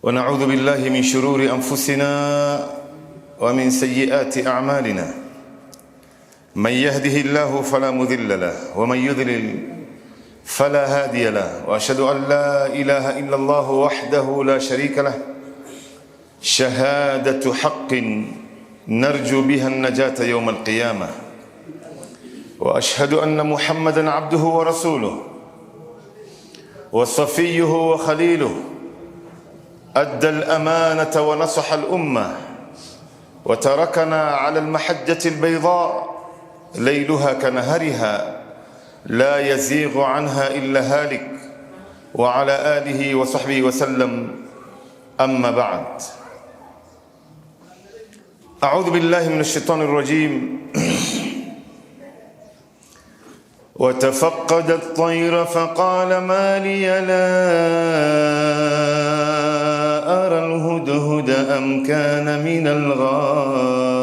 ونعوذ بالله من شرور أنفسنا ومن سيئات أعمالنا. من يهده الله فلا مضل له ومن يضلل فلا هادي له، وأشهد أن لا إله إلا الله وحده لا شريك له شهادة حق نرجو بها النجاة يوم القيامة. وأشهد أن محمدًا عبده ورسوله وصفيه وخليله، أدى الأمانة ونصح الأمة وتركنا على المحجة البيضاء ليلها كنهارها لا يزيغ عنها إلا هالك، وعلى آله وصحبه وسلم. أما بعد، أعوذ بالله من الشيطان الرجيم. وتفقد الطير فقال ما لي لا أرى الهدهد أم كان من الغائبين،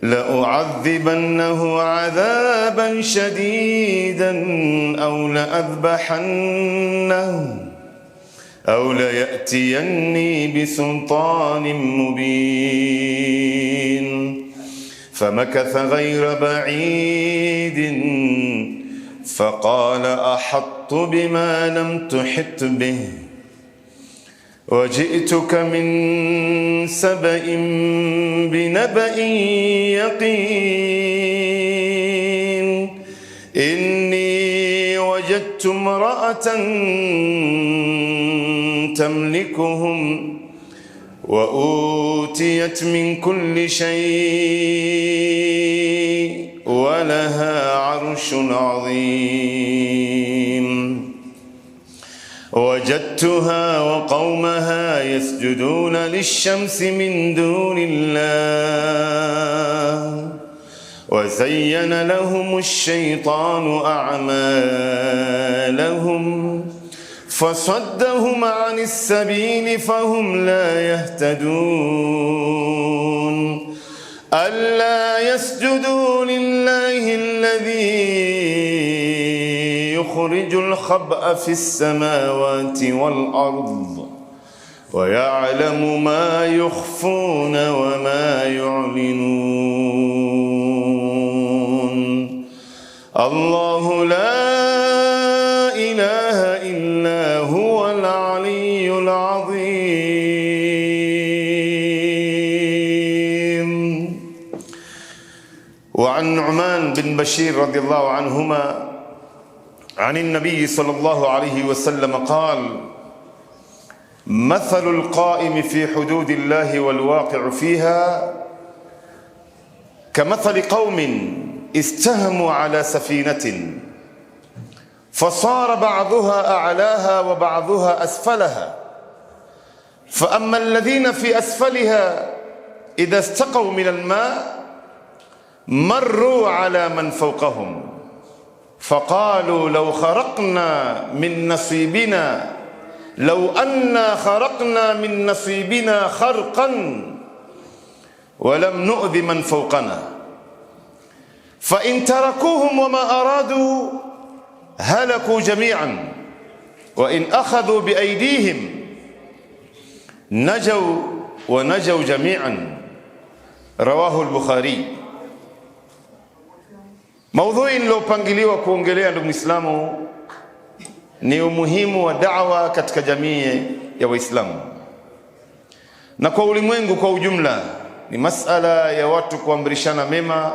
لأعذبنه عذابا شديدا أو لأذبحنه أو ليأتيني بسلطان مبين. فمكث غير بعيد فقال أحطت بما لم تحط به وجئتك من سبأ بنبأ يقين. إني وجدت امرأة تملكهم وأوتيت من كل شيء ولها عرش عظيم. وجدتها وقومها يسجدون للشمس من دون الله وزين لهم الشيطان أعمالهم فصدهم عن السبيل فهم لا يهتدون. ألا يسجدوا لله الذي يخرج الخبأ في السماوات والأرض ويعلم ما يخفون وما يعلنون. الله لا إله إلا هو العلي العظيم. وعن نعمان بن بشير رضي الله عنهما عن النبي صلى الله عليه وسلم قال: مثل القائم في حدود الله والواقع فيها كمثل قوم استهموا على سفينة فصار بعضها أعلاها وبعضها أسفلها، فأما الذين في أسفلها إذا استقوا من الماء مروا على من فوقهم فقالوا لو خرقنا من نصيبنا لو أنا خرقنا من نصيبنا خرقا ولم نؤذ من فوقنا، فإن تركوهم وما أرادوا هلكوا جميعا، وإن أخذوا بأيديهم نجوا ونجوا جميعا. رواه البخاري. Maudhui niliyopangiliwa kuongelea ndugu Muislamu ni umuhimu wa da'wa katika jamii ya Waislamu na kwa ulimwengu kwa ujumla. Ni masala ya watu kuamrishana mema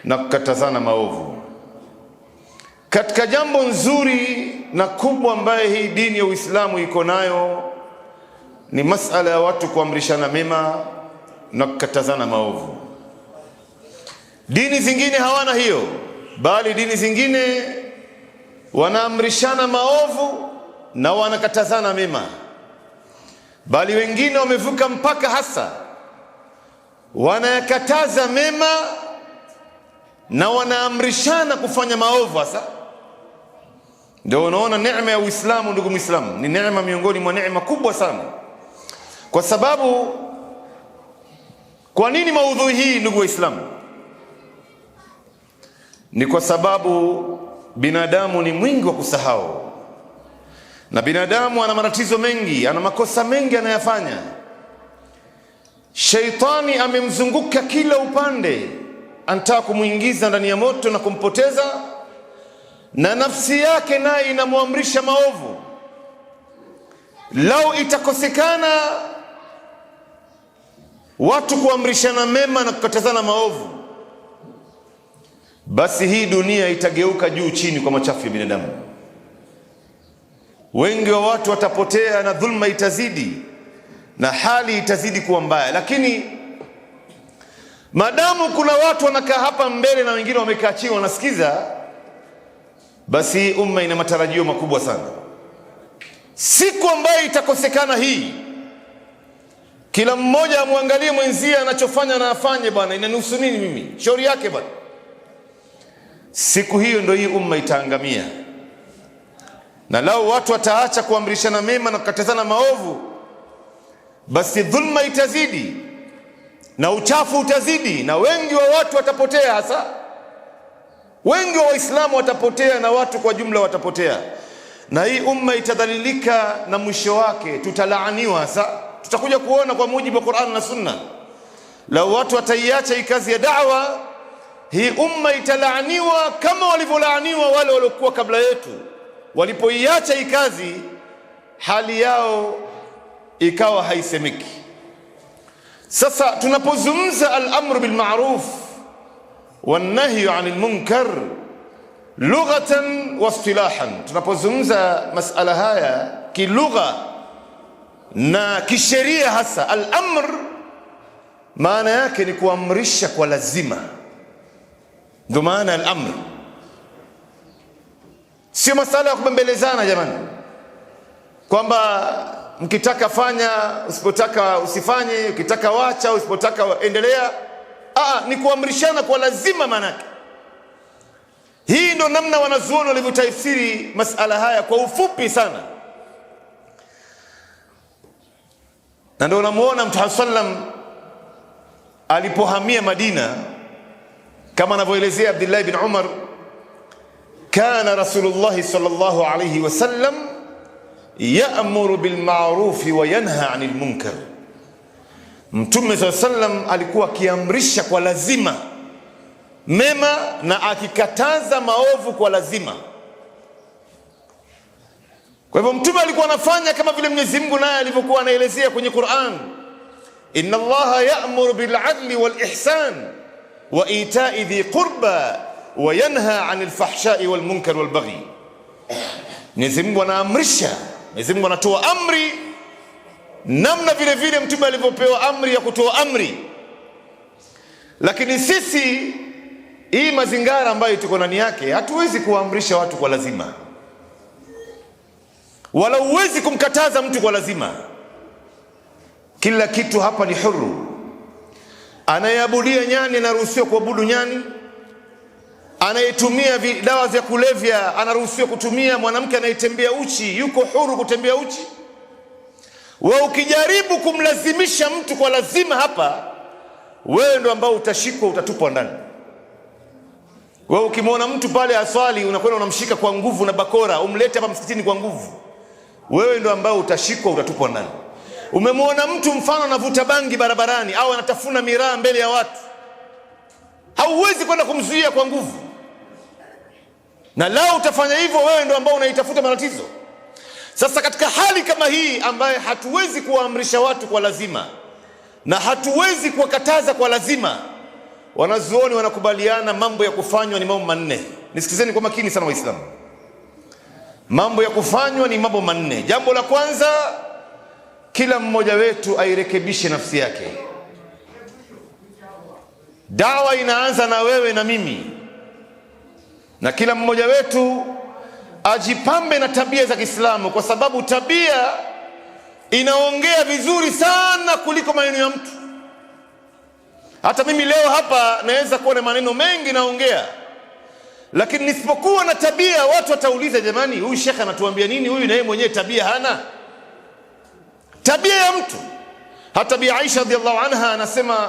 na kukatazana maovu. Katika jambo nzuri na kubwa ambaye hii dini ya Uislamu iko nayo ni masala ya watu kuamrishana mema na kukatazana maovu. Dini zingine hawana hiyo, bali dini zingine wanaamrishana maovu na wanakatazana mema, bali wengine wamevuka mpaka hasa wanayakataza mema na wanaamrishana kufanya maovu. Hasa ndio unaona neema ya Uislamu. Ndugu Muislamu, ni neema miongoni mwa neema kubwa sana. Kwa sababu, kwa nini maudhui hii ndugu Waislamu? Ni kwa sababu binadamu ni mwingi wa kusahau. na binadamu ana matatizo mengi, ana makosa mengi anayafanya. Sheitani amemzunguka kila upande, anataka kumuingiza ndani ya moto na kumpoteza, na nafsi yake naye inamwamrisha maovu. Lau itakosekana watu kuamrishana mema na kukatazana maovu, basi hii dunia itageuka juu chini kwa machafu ya binadamu. Wengi wa watu watapotea na dhulma itazidi na hali itazidi kuwa mbaya. Lakini madamu kuna watu wanakaa hapa mbele na wengine wamekaa chini wanasikiza, basi umma ina matarajio makubwa sana. Siku ambayo itakosekana hii, kila mmoja amwangalie mwenzie anachofanya na afanye, bwana inanihusu nini mimi, shauri yake bwana. Siku hiyo ndio hii umma itaangamia. Na lao watu wataacha kuamrishana mema na kukatazana maovu, basi dhulma itazidi na uchafu utazidi, na wengi wa watu watapotea. Hasa wengi wa Waislamu watapotea na watu kwa jumla watapotea, na hii umma itadhalilika, na mwisho wake tutalaaniwa. Hasa tutakuja kuona kwa mujibu wa Qur'an na Sunna, lao watu wataiacha hii kazi ya da'wa, hii umma italaaniwa kama walivyolaaniwa wale waliokuwa kabla yetu. Walipoiacha hii kazi, hali yao ikawa haisemeki. Sasa tunapozungumza al-amru bil ma'ruf wan nahyu 'anil munkar lughatan wa istilahan, tunapozungumza masala haya kilugha na kisheria, hasa al-amr maana yake ni kuamrisha kwa lazima. Ndio maana al-amr, sio masala ya kubembelezana jamani, kwamba mkitaka fanya, usipotaka usifanye, ukitaka wacha, usipotaka endelea. Ni kuamrishana kwa lazima manake. Hii ndio namna wanazuoni walivyotafsiri masala haya kwa ufupi sana. Na ndio unamuona Mtume sallam alipohamia Madina, kama anavyoelezea Abdullah ibn Umar, kana Rasulullah sallallahu alayhi wasallam ya'muru bil ma'ruf wa yanha 'anil munkar. Mtume sallallahu alayhi wasallam alikuwa akiamrisha kwa lazima mema na akikataza maovu kwa lazima. Kwa hivyo mtume alikuwa anafanya kama vile Mwenyezi Mungu naye alivyokuwa anaelezea kwenye Qur'an, inna Allaha ya'muru bil 'adli wal ihsan wa ita'i dhi qurba wa yanha 'anil fahsha'i wal munkar wal baghi. Mwenyezi Mungu anaamrisha, Mwenyezi Mungu anatoa amri, namna vile vile mtume alivyopewa amri ya kutoa amri. Lakini sisi hii mazingara ambayo tuko ndani yake, hatuwezi kuamrisha watu kwa lazima, wala huwezi kumkataza mtu kwa lazima. Kila kitu hapa ni huru. Anayeabudia nyani anaruhusiwa kuabudu nyani, anayetumia dawa za kulevya anaruhusiwa kutumia, mwanamke anayetembea uchi yuko huru kutembea uchi. Wewe ukijaribu kumlazimisha mtu kwa lazima hapa, wewe ndo ambao utashikwa, utatupwa ndani. Wewe ukimwona mtu pale aswali, unakwenda unamshika kwa nguvu na bakora, umlete hapa msikitini kwa nguvu, wewe ndo ambao utashikwa, utatupwa ndani. Umemwona mtu mfano anavuta bangi barabarani au anatafuna miraa mbele ya watu, hauwezi kwenda kumzuia kwa nguvu, na lao utafanya hivyo, wewe ndo ambao unaitafuta matatizo. Sasa katika hali kama hii ambaye hatuwezi kuwaamrisha watu kwa lazima na hatuwezi kuwakataza kwa lazima, wanazuoni wanakubaliana mambo ya kufanywa ni mambo manne. Nisikizeni kwa makini sana Waislamu. Mambo ya kufanywa ni mambo manne. Jambo la kwanza, kila mmoja wetu airekebishe nafsi yake. Dawa inaanza na wewe na mimi, na kila mmoja wetu ajipambe na tabia za Kiislamu, kwa sababu tabia inaongea vizuri sana kuliko maneno ya mtu. Hata mimi leo hapa naweza kuwa na maneno mengi naongea, lakini nisipokuwa na tabia, watu watauliza, jamani, huyu shekhe anatuambia nini huyu, na yeye mwenyewe tabia hana. Tabia ya mtu. Hata Bi Aisha radhiallahu anha anasema,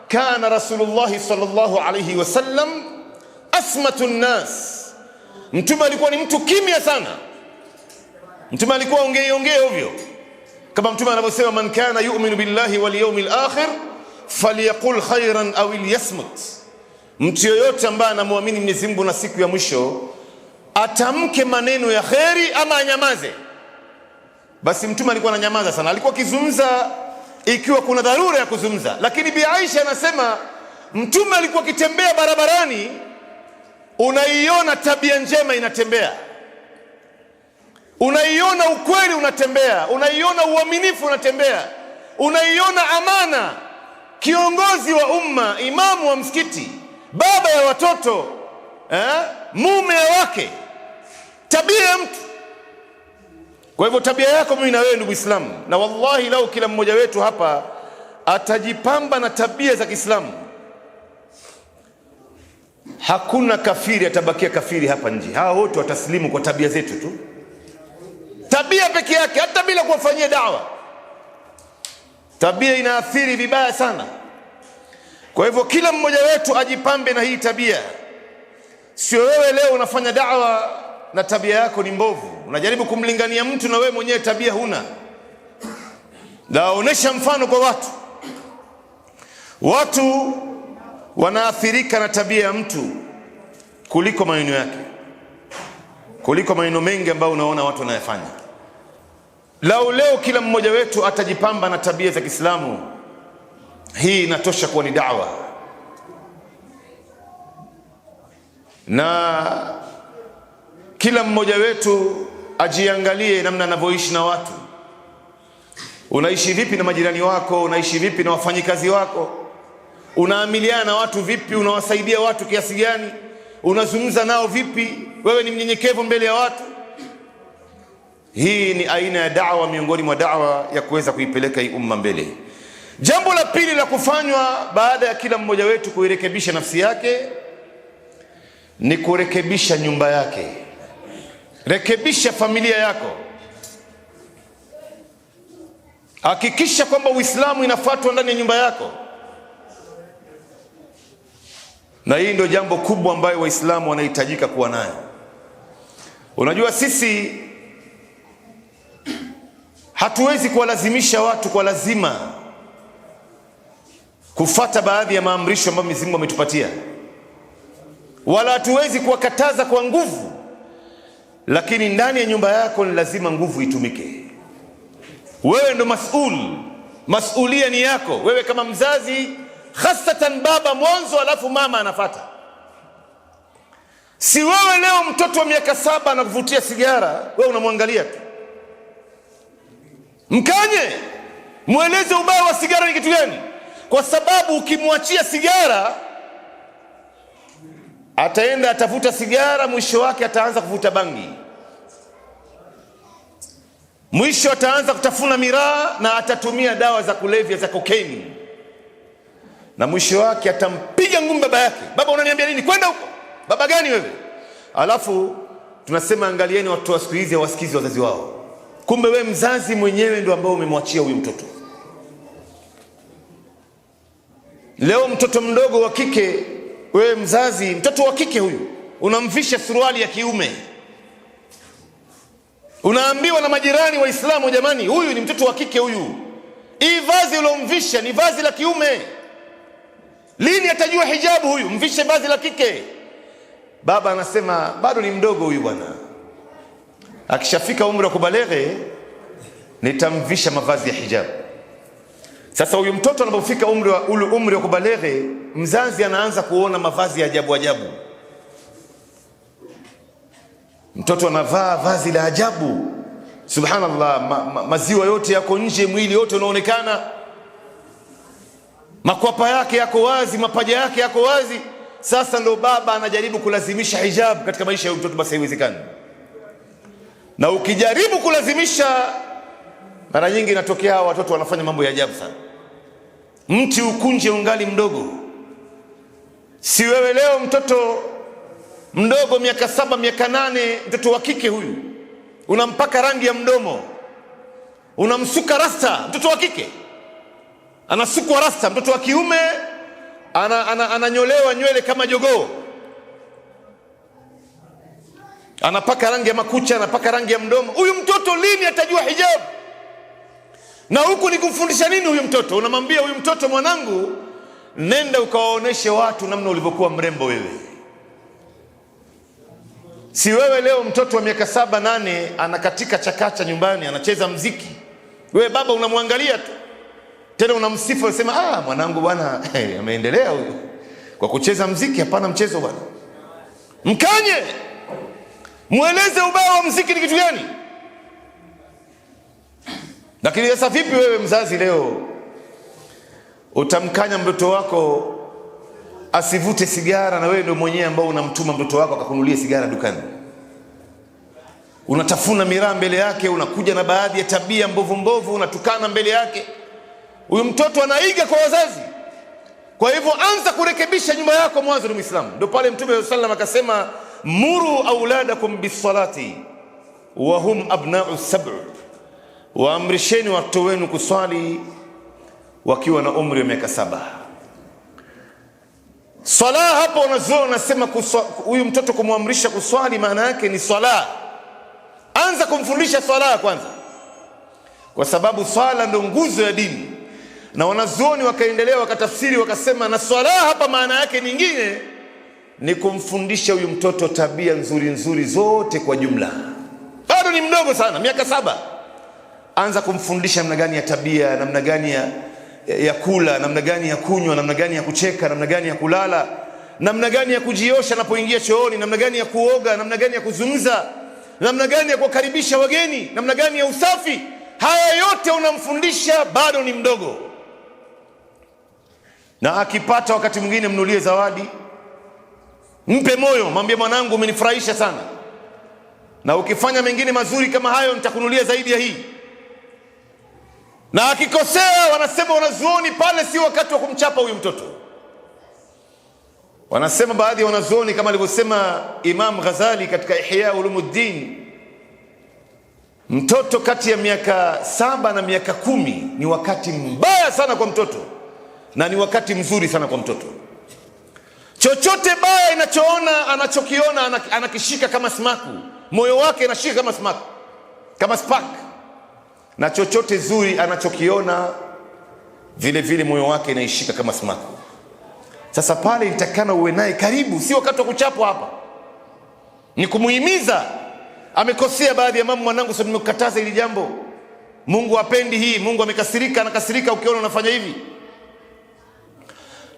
kana Rasulullah sallallahu alayhi wasallam asmatun nas. Mtume alikuwa ni mtu kimya sana, Mtume alikuwa ongea ovyo, kama Mtume anavyosema, man kana yu'minu billahi wal yawmil akhir falyaqul khairan aw liyasmut, mtu yoyote ambaye anamwamini Mwenyezi Mungu na siku ya mwisho atamke maneno ya kheri ama anyamaze. Basi Mtume alikuwa ananyamaza sana, alikuwa akizungumza ikiwa kuna dharura ya kuzungumza. Lakini Bi Aisha anasema Mtume alikuwa akitembea barabarani, unaiona tabia njema inatembea, unaiona ukweli unatembea, unaiona uaminifu unatembea, unaiona amana. Kiongozi wa umma, imamu wa msikiti, baba ya watoto, mume wake, tabia ya mtu. Kwa hivyo tabia yako mimi na wewe ndugu Islamu, na wallahi lau kila mmoja wetu hapa atajipamba na tabia za Kiislamu, hakuna kafiri atabakia kafiri hapa nje. Hawa wote wataslimu kwa tabia zetu tu, tabia peke yake, hata bila kuwafanyia dawa. Tabia inaathiri vibaya sana. Kwa hivyo kila mmoja wetu ajipambe na hii tabia. Sio wewe leo unafanya dawa na tabia yako ni mbovu, unajaribu kumlingania mtu na wewe mwenyewe tabia huna. Laonesha mfano kwa watu. Watu wanaathirika na tabia ya mtu kuliko maneno yake, kuliko maneno mengi ambayo unaona watu wanayafanya. Leo kila mmoja wetu atajipamba na tabia za Kiislamu, hii inatosha kuwa ni da'wa. Na kila mmoja wetu ajiangalie namna anavyoishi na watu. Unaishi vipi na majirani wako? Unaishi vipi na wafanyikazi wako? Unaamiliana na watu vipi? Unawasaidia watu kiasi gani? Unazungumza nao vipi? Wewe ni mnyenyekevu mbele ya watu? Hii ni aina ya da'wa miongoni mwa da'wa ya kuweza kuipeleka hii umma mbele. Jambo la pili la kufanywa baada ya kila mmoja wetu kuirekebisha nafsi yake ni kurekebisha nyumba yake. Rekebisha familia yako. Hakikisha kwamba Uislamu inafuatwa ndani ya nyumba yako. Na hii ndio jambo kubwa ambayo Waislamu wanahitajika kuwa nayo. Unajua sisi hatuwezi kuwalazimisha watu kwa lazima kufata baadhi ya maamrisho ambayo Mwenyezi Mungu ametupatia, wala hatuwezi kuwakataza kwa nguvu. Lakini ndani ya nyumba yako ni lazima nguvu itumike. Wewe ndo masulia ni yako wewe kama mzazi, hasatan baba mwanzo, alafu mama anafata. Si wewe leo mtoto wa miaka 7 anakuvutia sigara, wewe unamwangalia tu. Mkanye, mueleze ubaya wa sigara ni kitu gani, kwa sababu ukimwachia sigara ataenda atavuta sigara, mwisho wake ataanza kuvuta bangi, mwisho ataanza kutafuna miraa na atatumia dawa za kulevya za kokaini, na mwisho wake atampiga ngumi baba yake. Baba, unaniambia nini? Kwenda huko. Baba gani wewe? Alafu tunasema angalieni watu wa siku hizi hawasikizi wazazi wao. Kumbe wewe mzazi mwenyewe ndio ambao umemwachia huyu mtoto. Leo mtoto mdogo wa kike, wewe mzazi, mtoto wa kike huyu unamvisha suruali ya kiume, unaambiwa na majirani Waislamu, jamani, huyu ni mtoto wa kike huyu, hii vazi ulomvisha ni vazi la kiume. Lini atajua hijabu huyu? Mvishe vazi la kike. Baba anasema bado ni mdogo huyu bwana, akishafika umri wa kubaleghe nitamvisha mavazi ya hijabu. Sasa huyu mtoto anapofika umri wa kubaleghe, mzazi anaanza kuona mavazi ya ajabu ajabu. Mtoto anavaa vazi la ajabu, subhanallah, maziwa yote yako nje, mwili yote unaonekana, makwapa yake yako wazi, mapaja yake yako wazi. Sasa ndo baba anajaribu kulazimisha hijab katika maisha ya mtoto, basi haiwezekani. Na ukijaribu kulazimisha, mara nyingi inatokea watoto wanafanya mambo ya ajabu sana. Mti ukunje ungali mdogo. Si wewe leo mtoto mdogo miaka 7 miaka 8, mtoto wa kike huyu unampaka rangi ya mdomo, unamsuka rasta. Mtoto wa kike anasukwa rasta, mtoto wa kiume ananyolewa nywele kama jogoo. anapaka rangi ya makucha, anapaka rangi ya mdomo. Huyu mtoto lini atajua hijab? Na huku ni kumfundisha nini huyu mtoto? Unamwambia huyu mtoto, mwanangu, nenda ukawaoneshe watu namna ulivyokuwa mrembo wewe. Si wewe leo mtoto wa miaka 7, 8 anakatika chakacha nyumbani, anacheza mziki, wewe baba unamwangalia tu, tena unamsifu, unasema mwanangu bwana ameendelea huyo kwa kucheza mziki. Hapana mchezo bwana, mkanye, mueleze ubaya wa mziki ni kitu gani. Lakini sasa vipi wewe mzazi leo utamkanya mtoto wako asivute sigara, na wewe ndio mwenyewe ambao unamtuma mtoto wako akakunulia sigara dukani? Unatafuna miraa mbele yake, unakuja na baadhi ya tabia mbovu mbovu, unatukana mbele yake. Huyu mtoto anaiga kwa wazazi. Kwa hivyo anza kurekebisha nyumba yako mwanzo, ni Muislamu. Ndio pale Mtume sallallahu alayhi wasallam akasema, muru auladakum bisalati wa hum abna'u sab'a, waamrisheni watoto wenu kuswali wakiwa na umri wa miaka 7. Swala hapo unasema huyu mtoto kumwamrisha kuswali, maana yake ni swala. Anza kumfundisha swala kwanza, kwa sababu swala ndio nguzo ya dini. Na wanazuoni wakaendelea wakatafsiri wakasema, na swala hapa maana yake nyingine ni kumfundisha huyu mtoto tabia nzuri nzuri zote kwa jumla. Bado ni mdogo sana, miaka 7. Anza kumfundisha namna gani ya tabia, namna gani ya kula, namna gani ya kunywa, namna gani ya kucheka, namna gani ya kulala, namna gani ya kujiosha anapoingia chooni, namna gani ya kuoga, namna gani ya kuzungumza, namna gani ya kukaribisha wageni, namna gani ya usafi. Haya yote unamfundisha, bado ni mdogo. Na akipata wakati mwingine mnulie zawadi, mpe moyo, mwambie mwanangu umenifurahisha sana, na ukifanya mengine mazuri kama hayo nitakunulia zaidi ya hii. Na akikosea, wanasema wanazuoni, pale si wakati wa kumchapa huyu mtoto. Wanasema baadhi ya wanazuoni, kama alivyosema Imam Ghazali katika Ihya Ulumuddin, mtoto kati ya miaka 7 na miaka 10 ni wakati mbaya sana kwa mtoto, na ni wakati mzuri sana kwa mtoto. Chochote baya anachokiona anakishika kama smaku, moyo wake anashika kama smaku, kama spark. Na chochote zuri anachokiona vile vile moyo wake inaishika kama smaku. Sasa pale itakana uwe naye karibu, si wakati wa kuchapwa hapa. Ni kumuhimiza, amekosea baadhi ya mambo, mwanangu sasa nimekukataza hili jambo, Mungu hapendi hii, Mungu amekasirika, anakasirika ukiona unafanya hivi.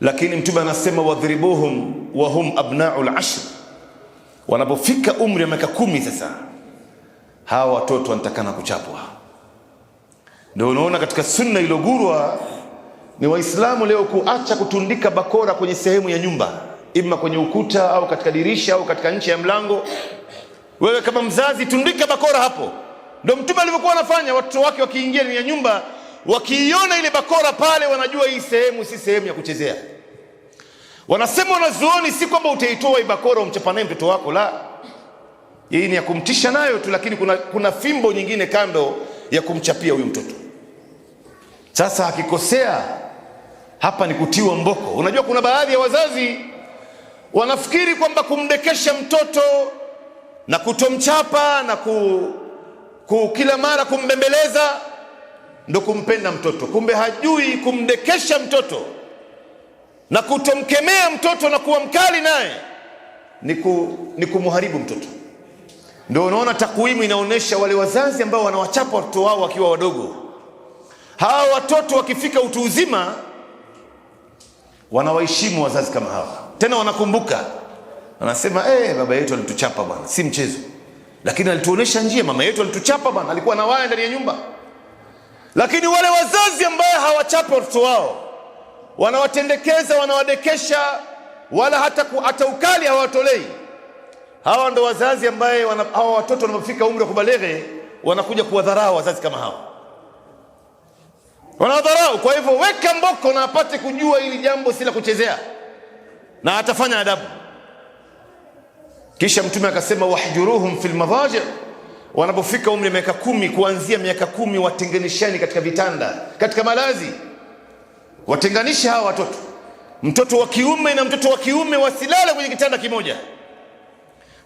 Lakini Mtume anasema, wadhribuhum wa hum abna'ul 10, wanapofika umri wa miaka 10 sasa hawa watoto wanatakana kuchapwa. Ndio unaona katika sunna iliyogurwa ni Waislamu leo kuacha kutundika bakora kwenye sehemu ya nyumba, ima kwenye ukuta au katika dirisha au katika nje ya mlango. Wewe kama mzazi, tundika bakora hapo. Ndio Mtume alivyokuwa anafanya. Watoto wake wakiingia ndani ya nyumba, wakiiona ile bakora pale, wanajua hii sehemu si sehemu ya kuchezea. Wanasema wanazuoni, si kwamba utaitoa hii bakora umchapa naye mtoto wako, la, hii ni ya kumtisha nayo tu, lakini kuna fimbo nyingine kando ya kumchapia huyu mtoto. Sasa akikosea hapa ni kutiwa mboko. Unajua kuna baadhi ya wazazi wanafikiri kwamba kumdekesha mtoto na kutomchapa na kila mara kumbembeleza ndo kumpenda mtoto. Kumbe hajui kumdekesha mtoto na kutomkemea mtoto na kuwa mkali naye ni kumharibu mtoto. Ndio unaona takwimu inaonyesha wale wazazi ambao wanawachapa watoto wao wakiwa wadogo, hawa watoto wakifika utu uzima wanawaheshimu wazazi kama hawa. Tena wanakumbuka, wanasema baba yetu alituchapa bwana, si mchezo, lakini alituonesha njia. Mama yetu alituchapa bwana, alikuwa na waya ndani ya nyumba. Lakini wale wazazi ambao hawachapa watoto wao, wanawatendekeza, wanawadekesha, wala hata ukali hawatolei, hawa ndo wazazi ambao hawa watoto wanapofika umri wa kubaleghe wanakuja kuwadharau wazazi kama hawa, wanawadharau. Kwa hivyo weka mboko na apate kujua hili jambo si la kuchezea, na atafanya adabu. Kisha Mtume akasema, wahjuruhum fil madaji, wanapofika umri wa miaka 10, kuanzia miaka 10 watenganishani katika vitanda, katika malazi. Watenganisha hawa watoto, mtoto wa kiume na mtoto wa kiume wasilale kwenye kitanda kimoja.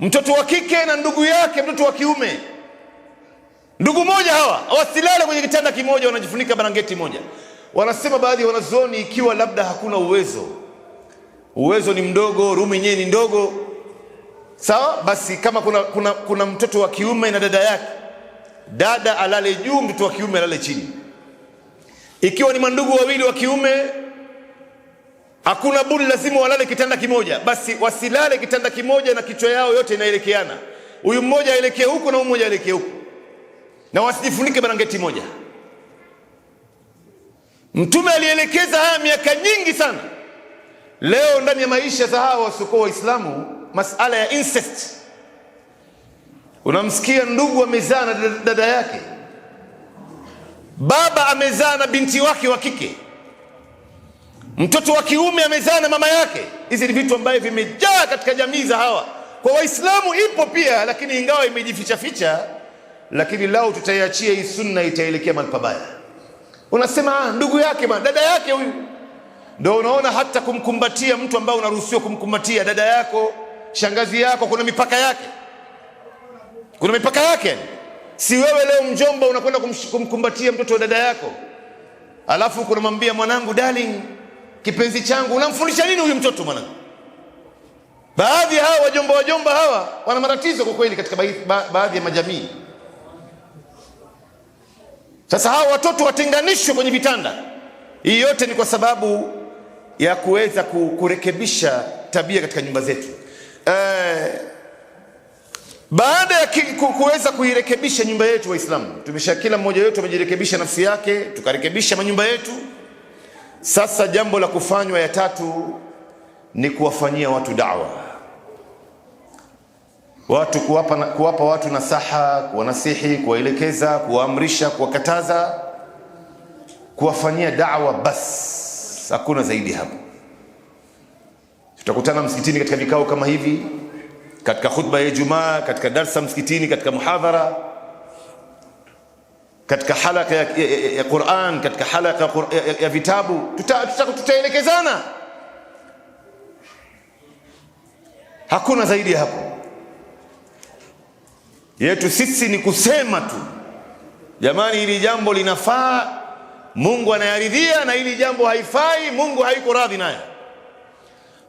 mtoto wa kike na ndugu yake mtoto wa kiume, ndugu moja, hawa wasilale kwenye kitanda kimoja, wanajifunika blanketi moja. Wanasema baadhi ya wanazuoni, ikiwa labda hakuna uwezo ni mdogo, room yenyewe ni ndogo, sawa, basi kama kuna mtoto wa kiume na dada yake, dada alale juu, mtoto wa kiume alale chini. Ikiwa ni mandugu wawili wa kiume, hakuna budi, lazima walale kitanda kimoja, basi wasilale kitanda kimoja na kichwa yao yote inaelekeana, huyu mmoja aelekee huku na huyu mmoja aelekee huku, na wasijifunike blanketi moja. Mtume alielekeza haya miaka nyingi sana. Leo ndani ya maisha za hawa wasiokuwa Waislamu, masala ya incest, unamsikia ndugu amezaa na dada yake, baba amezaa na binti wake wa kike, mtoto wa kiume amezaa na mama yake. Hizi ni vitu ambavyo vimejaa katika jamii za hawa. Kwa Waislamu ipo pia, lakini ingawa imejificha ficha, lakini lao tutaiachia hii sunna, itaelekea mahali pabaya. Unasema ndugu yake bwana, dada yake huyu. Ndio unaona hata kumkumbatia mtu ambaye unaruhusiwa kumkumbatia, dada yako, shangazi yako, kuna mipaka yake. Kuna mipaka yake. Si wewe leo mjomba unakwenda kumkumbatia mtoto wa dada yako, alafu kunamwambia mwanangu, darling, kipenzi changu. Unamfundisha nini huyu mtoto mwanangu? Baadhi ya hawa wajomba hawa wana matatizo kwa kweli katika baadhi ya majamii. Sasa hawa watoto watenganishwe kwenye vitanda. Hii yote ni kwa sababu ya kuweza kurekebisha tabia katika nyumba zetu. Baada ya kuweza kuirekebisha nyumba yetu, Waislamu kila mmoja wetu amejirekebisha nafsi yake, tukarekebisha manyumba yetu. Sasa jambo la kufanywa ya tatu ni kuwafanyia watu da'wa, watu kuwapa watu nasaha, kuwanasihi, kuwaelekeza, kuwaamrisha, kuwakataza, kuwafanyia da'wa. Bas, hakuna zaidi hapo. Tutakutana msikitini katika vikao kama hivi, katika khutba ya Ijumaa, katika darsa msikitini, katika muhadhara, katika halaka ya Qur'an, katika halaka ya vitabu, tutaelekezana. Hakuna zaidi hapo. Yetu sisi ni kusema tu, jamani, hili jambo linafaa, Mungu anayaridhia, na hili jambo haifai, Mungu haiko radhi nayo.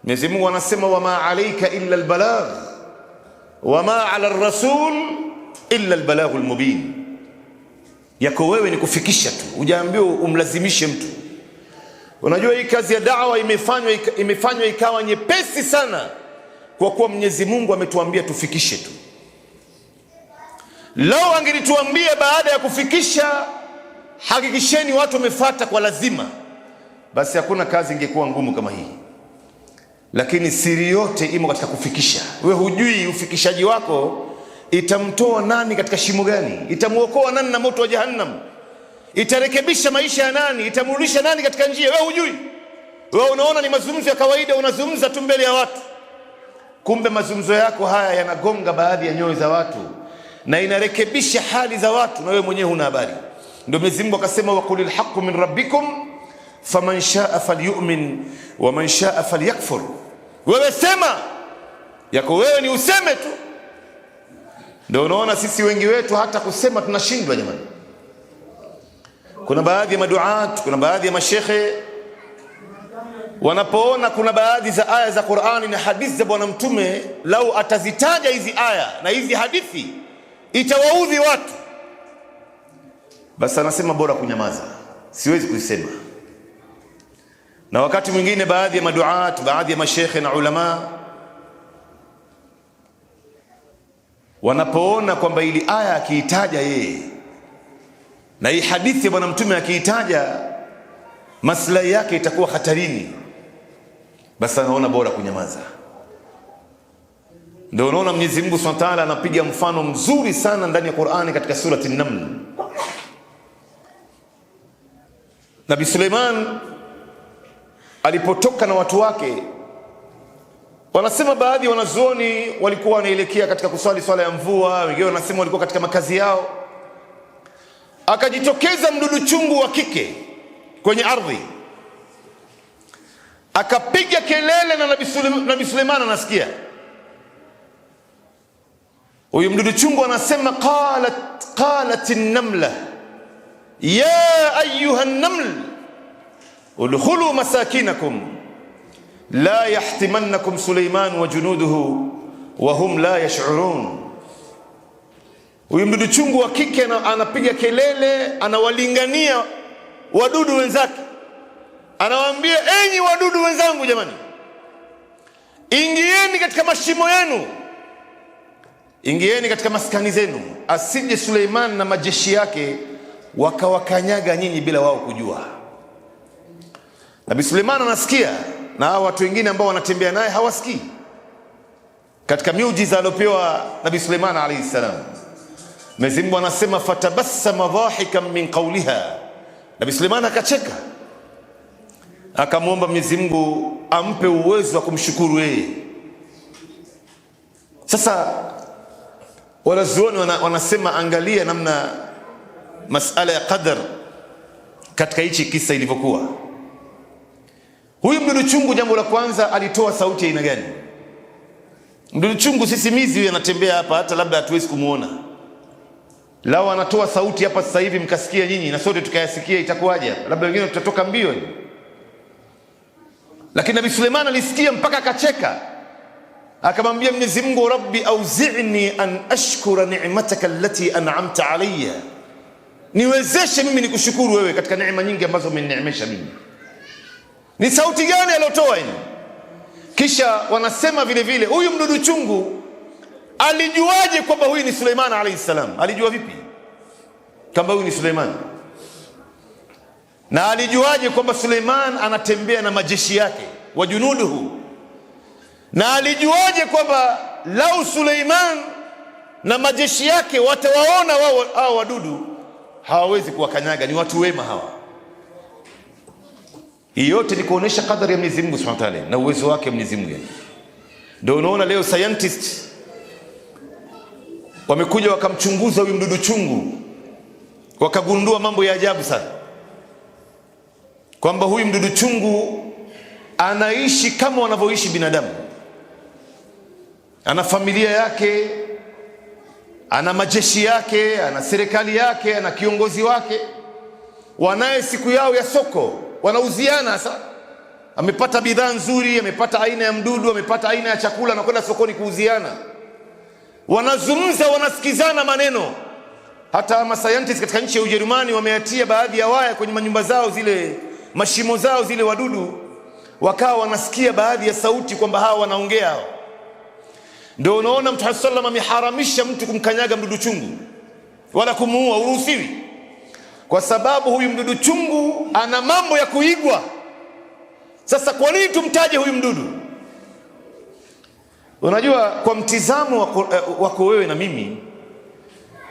Mwenyezi Mungu anasema, wama alayka illa albalagh wama ala ar-rasul illa albalaghul mubin. Yako wewe ni kufikisha tu, hujaambiwa umlazimishe mtu. Unajua hii kazi ya da'wa imefanywa ikawa nyepesi sana, kwa kuwa Mwenyezi Mungu ametuambia tufikishe tu. Lao angelituambia baada ya kufikisha, hakikisheni watu wamefuata kwa lazima, basi hakuna kazi ingekuwa ngumu kama hii. Lakini siri yote imo katika kufikisha. Wewe hujui ufikishaji wako itamtoa nani katika shimo gani, itamuokoa nani na moto wa jahannam, itarekebisha maisha ya nani, itamrudisha nani katika njia. Wewe hujui. Wewe unaona ni mazungumzo ya kawaida, unazungumza tu mbele ya watu, kumbe mazungumzo yako haya yanagonga baadhi ya nyoyo za watu na inarekebisha hali za watu, na wewe mwenyewe huna habari. Ndio Mwenyezi Mungu akasema, wa qulil haqqu min rabbikum faman shaa falyu'min wa man shaa falyakfur. Wewe sema, yako wewe ni useme tu. Ndio unaona sisi wengi wetu hata kusema tunashindwa jamani. Kuna baadhi ya maduat, kuna baadhi ya mashekhe wanapoona kuna baadhi za aya za Qur'ani na hadithi za Bwana Mtume, lau atazitaja hizi aya na hizi hadithi itawaudhi watu, basi anasema bora kunyamaza, siwezi kuisema. Na wakati mwingine baadhi ya maduat, baadhi ya mashekhe na ulama wanapoona kwamba ili aya akiitaja yeye na hii hadithi ya Bwana Mtume akiitaja maslahi yake itakuwa hatarini, basi anaona bora kunyamaza. Ndio unaona Mwenyezi Mungu Subhanahu wa Ta'ala anapiga mfano mzuri sana ndani ya Qur'ani katika surati An-Naml. Nabii Suleiman alipotoka na watu wake, wanasema baadhi ya wanazuoni walikuwa wanaelekea katika kuswali swala ya mvua, wengine wanasema walikuwa katika makazi yao, akajitokeza mdudu chungu wa kike kwenye ardhi, akapiga kelele, na Nabii Suleiman anasikia. Huyu mdudu chungu anasema qalat an-namla ya ayyuha an-naml udkhulu masakinakum la yahtimannakum Suleiman wa junuduhu wa hum la yash'urun. Huyu mdudu chungu wa kike anapiga kelele, anawalingania wadudu wenzake, anawaambia enyi wadudu wenzangu, jamani, ingieni katika mashimo yenu, ingieni katika maskani zenu, asije Suleiman na majeshi yake wakawakanyaga nyinyi bila wao kujua. Nabii Suleiman anasikia na hao watu wengine ambao wanatembea naye hawasikii, katika miujiza aliopewa Nabii Suleiman alayhi salam. Mwenyezi Mungu anasema fatabassama dhahikan min qawliha, Nabii Suleiman akacheka, akamwomba Mwenyezi Mungu ampe uwezo wa kumshukuru yeye. Sasa wanazuoni wanasema angalia namna masala ya qadar katika hichi kisa ilivyokuwa. Huyu mdudu chungu, jambo la kwanza, alitoa sauti aina gani? Mdudu chungu sisimizi huyu anatembea hapa, hata labda hatuwezi kumuona. Lao anatoa sauti hapa sasa hivi mkasikia nyinyi na sote tukayasikia, itakuwaje hapa? Labda wengine tutatoka mbio. Lakini Nabii Suleiman alisikia mpaka akacheka, akamwambia Mwenyezi Mungu, Rabbi auzi'ni an ashkura ni'mataka allati an'amta alayya, niwezeshe mimi nikushukuru wewe katika neema nyingi ambazo umenineemesha mimi. Ni sauti gani aliyotoa hii? Kisha wanasema vile vile huyu mdudu chungu alijuaje kwamba huyu ni Suleiman alayhi salam? Alijua vipi kwamba huyu ni Suleiman? Na alijuaje kwamba Suleiman anatembea na majeshi yake wa junuduhu? Na alijuaje kwamba lau Suleiman na majeshi yake watawaona hao wadudu hawawezi kuwakanyaga, ni watu wema hawa? Hii yote ni kuonesha kadari ya Mwenyezi Mungu Subhanahu wa Ta'ala na uwezo wake Mwenyezi Mungu. Ndio unaona leo scientists wamekuja wakamchunguza huyu mdudu chungu, wakagundua mambo ya ajabu sana, kwamba huyu mdudu chungu anaishi kama wanavyoishi binadamu. Ana familia yake, ana majeshi yake, ana serikali yake, ana kiongozi wake, wanaye siku yao ya soko, wanauziana. Sasa amepata bidhaa nzuri, amepata aina ya mdudu, amepata aina ya chakula, na kwenda sokoni kuuziana, wanazungumza, wanasikizana maneno. Hata ma scientists katika nchi ya Ujerumani wameatia baadhi ya waya kwenye manyumba zao, zile mashimo zao zile wadudu, wakawa wanasikia baadhi ya sauti kwamba hawa wanaongea hao. Ndio unaona Mtume sallallahu ameharamisha mtu kumkanyaga mdudu chungu wala kumuua, uruhusiwi, kwa sababu huyu mdudu chungu ana mambo ya kuigwa. Sasa kwa nini tumtaje huyu mdudu? Unajua, kwa mtizamo wako wewe na mimi,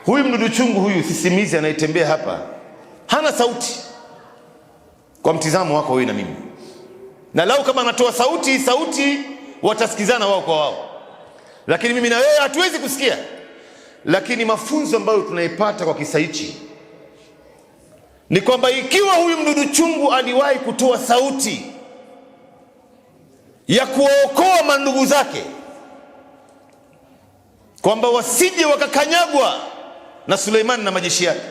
huyu mdudu chungu huyu sisimizi anayetembea hapa hana sauti kwa mtizamo wako wewe na mimi. Na lau kama anatoa sauti watasikizana wao kwa wao, lakini mimi na wewe hatuwezi kusikia. Lakini mafunzo ambayo tunaipata kwa kisa hichi ni kwamba ikiwa huyu mdudu chungu aliwahi kutoa sauti ya kuokoa mandugu zake, kwamba wasije wakakanyagwa na Suleiman na majeshi yake,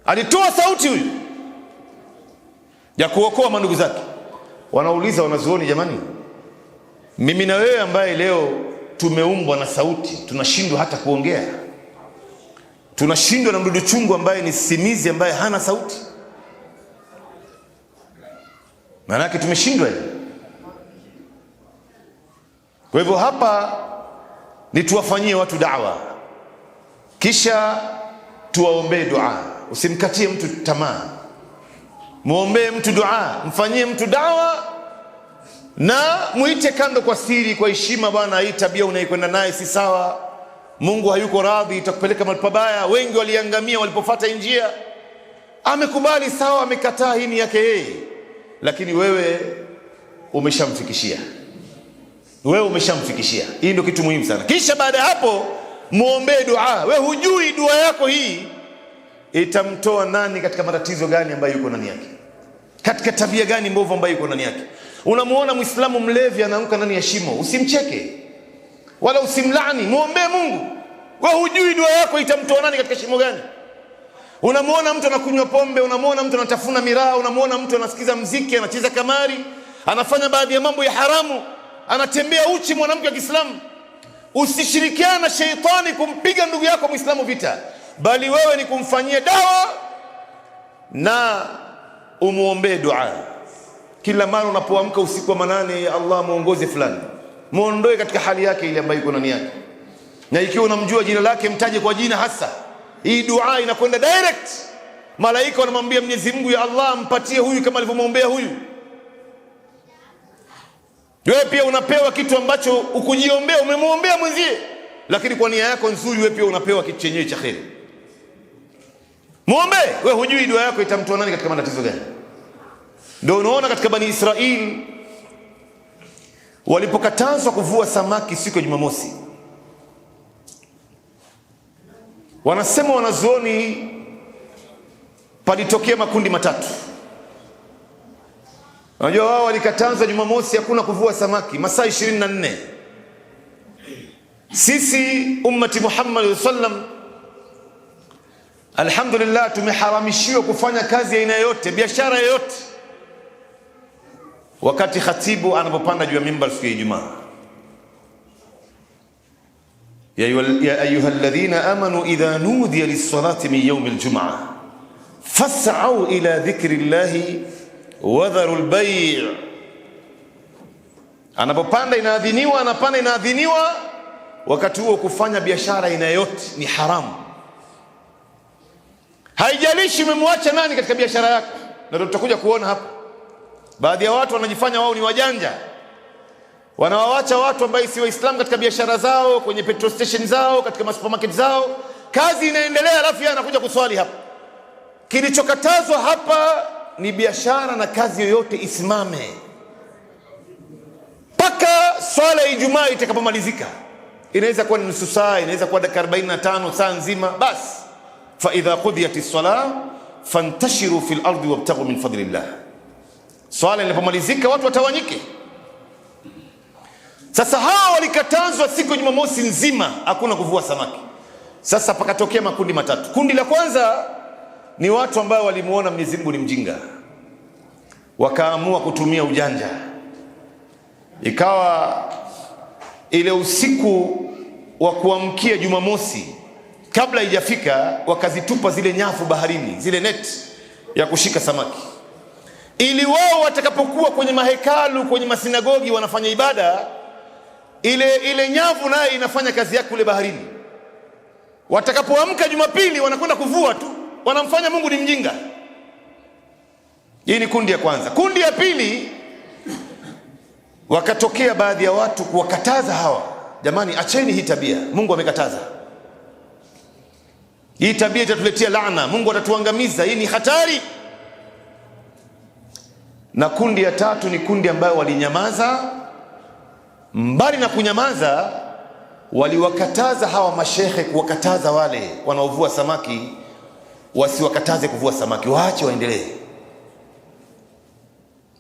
alitoa sauti huyu ya kuokoa mandugu zake. Wanauliza wanazuoni, jamani, mimi na wewe ambaye leo tumeumbwa na sauti, tunashindwa hata kuongea, tunashindwa na mdudu chungu ambaye ni simizi ambaye hana sauti? Maana yake tumeshindwa. Kwa hivyo hapa ni tuwafanyie watu da'wa, kisha tuwaombee dua. Usimkatie mtu tamaa, muombee mtu dua, mfanyie mtu da'wa, na muite kando kwa siri, kwa heshima. Bwana, hii tabia unaikwenda naye si sawa, Mungu hayuko radhi, itakupeleka mahali pabaya. Wengi waliangamia walipofuata njia. Amekubali sawa, amekataa, hii ni yake yeye, lakini wewe umeshamfikishia. Hii ndio kitu muhimu sana. Kisha baada ya hapo muombee dua. Wewe hujui dua yako hii itamtoa nani katika matatizo gani ambayo yuko ndani yake, katika tabia gani mbovu ambayo yuko ndani yake. Unamuona Muislamu mlevi anaanguka ndani ya shimo, usimcheke. wala usimlaani, muombe Mungu. Wewe hujui dua yako itamtoa nani katika shimo gani. Unamuona mtu anakunywa pombe, unamuona mtu anatafuna miraa, unamuona mtu anasikiza mziki, anacheza kamari, anafanya baadhi ya mambo ya haramu, anatembea uchi mwanamke wa Kiislamu. Usishirikiane na sheitani kumpiga ndugu yako Muislamu vita, bali wewe ni kumfanyia dawa na umuombe dua. Kila mara unapoamka usiku wa manane, ya Allah muongoze fulani, muondoe katika hali yake ile ambayo iko ndani yake. Na ikiwa unamjua jina lake, mtaje kwa jina hasa. Hii dua inakwenda direct. Malaika wanamwambia Mwenyezi Mungu, ya Allah mpatie huyu kama alivyomwombea huyu. Wewe pia unapewa kitu ambacho ukujiombea, umemwombea mwenzie, lakini kwa nia yako nzuri wewe pia unapewa kitu chenyewe cha kheri. Muombe. Wewe hujui dua yako itamtoa nani katika matatizo gani. Ndio unaona katika Bani Israili walipokatazwa kuvua samaki siku ya Jumamosi, wanasema wanazuoni palitokea makundi matatu. Unajua wao walikatazwa Jumamosi hakuna kuvua samaki masaa 24. Sisi ummati Muhammad sallam, alhamdulillah, tumeharamishiwa kufanya kazi ya aina yote, biashara yoyote, wakati khatibu anapopanda juu ya mimbar siku ya Ijumaa. ya ayuha alladhina amanu idha nudiya lis-salati min yawm al-jum'ah fas'au ila dhikrillahi wadharu al-bay'. Anapopanda inaadhiniwa, anapanda inaadhiniwa, wakati huo kufanya biashara aina yote ni haramu. Haijalishi umemwacha nani katika biashara yako. Na tutakuja kuona hapa baadhi ya watu wanajifanya wao ni wajanja, wanawawacha watu ambao si Waislamu katika biashara zao, kwenye petrol station zao, katika supermarket zao, kazi inaendelea, alafu yeye anakuja kuswali hapa. Kilichokatazwa hapa ni biashara na kazi yoyote isimame mpaka swala ya Ijumaa itakapomalizika. Inaweza kuwa ni nusu saa, inaweza kuwa dakika 45, saa nzima. Basi fa idha qudiyatis salah fantashiru fil ardi wabtaghu min fadlillah. Swala inapomalizika watu watawanyike. Sasa hawa walikatazwa siku ya Jumamosi nzima hakuna kuvua samaki. Sasa pakatokea makundi matatu. Kundi la kwanza ni watu ambao walimuona Mwenyezi Mungu ni mjinga, wakaamua kutumia ujanja. Ikawa ile usiku wa kuamkia Jumamosi, kabla haijafika, wakazitupa zile nyavu baharini, zile net ya kushika samaki, ili wao watakapokuwa kwenye mahekalu, kwenye masinagogi wanafanya ibada, ile nyavu nayo inafanya kazi yake kule baharini. Watakapoamka Jumapili wanakwenda kuvua tu, wanamfanya Mungu ni mjinga. Hii ni kundi ya kwanza. Kundi ya pili, wakatokea baadhi ya watu kuwakataza hawa, jamani, acheni hii tabia, Mungu amekataza. Hii tabia itatuletea laana, Mungu atatuangamiza, hii ni hatari. Na kundi ya tatu ni kundi ambayo walinyamaza. Mbali na kunyamaza, waliwakataza hawa mashehe, kuwakataza wale wanaovua samaki wasiwakataze kuvua samaki, waache waendelee.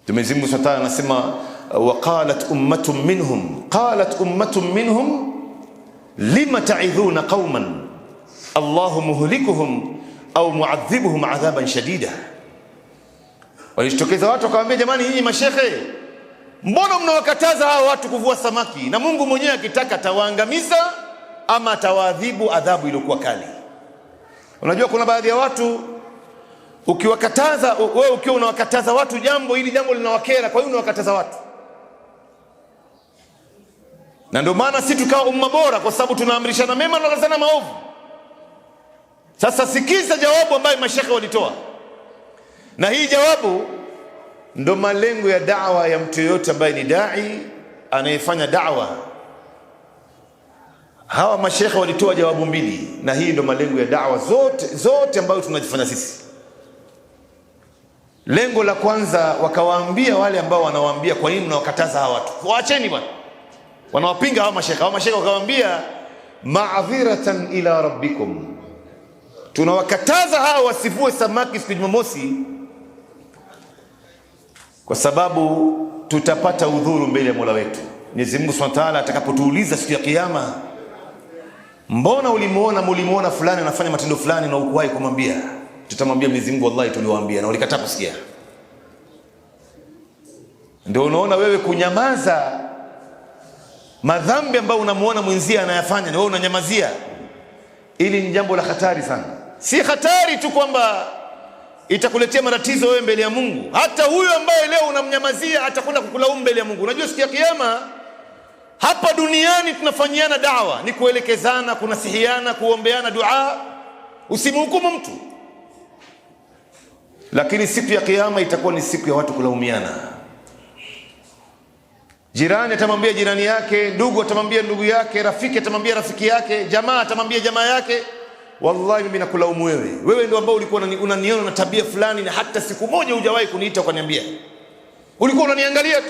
Mwenyezi Mungu Subhanahu anasema وقالت أمة منهم لما تعظون قوما الله مهلكهم أو معذبهم عذابا شديدا. Walishtokeza watu wakamwambia, jamani, nyinyi mashehe, mbona mnawakataza hao watu kuvua samaki, na Mungu mwenyewe akitaka atawaangamiza ama atawaadhibu adhabu iliyokuwa kali. Unajua kuna baadhi ya watu ukiwakataza, wewe ukiwa unawakataza watu jambo, hili jambo linawakera, kwa hiyo unawakataza watu. Na ndio maana sisi tukawa umma bora, kwa sababu tunaamrishana mema na kukatazana maovu. Sasa sikiza jawabu ambayo mashehe walitoa, na hii jawabu ndo malengo ya da'wa ya mtu yote ambaye ni dai anayefanya da'wa. Hawa mashehe walitoa jawabu mbili, na hii ndo malengo ya da'wa zote ambayo tunajifanya sisi. Lengo la kwanza, wakawaambia wale ambao wanawaambia kwa nini mnawakataza hawa watu, waacheni bwana, wanawapinga hawa mashehe. Hawa mashehe wakawaambia, ma'dhiratan ila rabbikum, tunawakataza hawa wasivue samaki siku ya Jumamosi kwa sababu tutapata udhuru mbele ya Mola wetu. Mwenyezi Mungu Subhanahu wa Ta'ala atakapotuuliza siku ya kiyama, mbona mulimuona fulani anafanya matendo fulani na ukuwahi kumwambia? Tutamwambia Mwenyezi Mungu, wallahi tuliwaambia na walikataa kusikia. Ndio unaona wewe kunyamaza madhambi ambayo unamuona mwenzia anayafanya na wewe unanyamazia, ili ni jambo la hatari sana. Si hatari tu kwamba itakuletea matatizo wewe mbele ya Mungu, hata huyo ambaye leo unamnyamazia atakwenda kukulaumu mbele ya Mungu. Unajua siku ya kiyama, hapa duniani tunafanyiana dawa, ni kuelekezana, kunasihiana, kuombeana dua, usimhukumu mtu. Lakini siku ya kiyama itakuwa ni siku ya watu kulaumiana. Jirani atamwambia jirani yake, ndugu atamwambia ndugu yake, rafiki atamwambia rafiki yake, jamaa atamwambia jamaa yake, wallahi mimi nakulaumu wewe. Wewe ndio ambao ulikuwa unaniona na tabia fulani na hata siku moja hujawahi kuniita ukaniambia. Ulikuwa unaniangalia tu.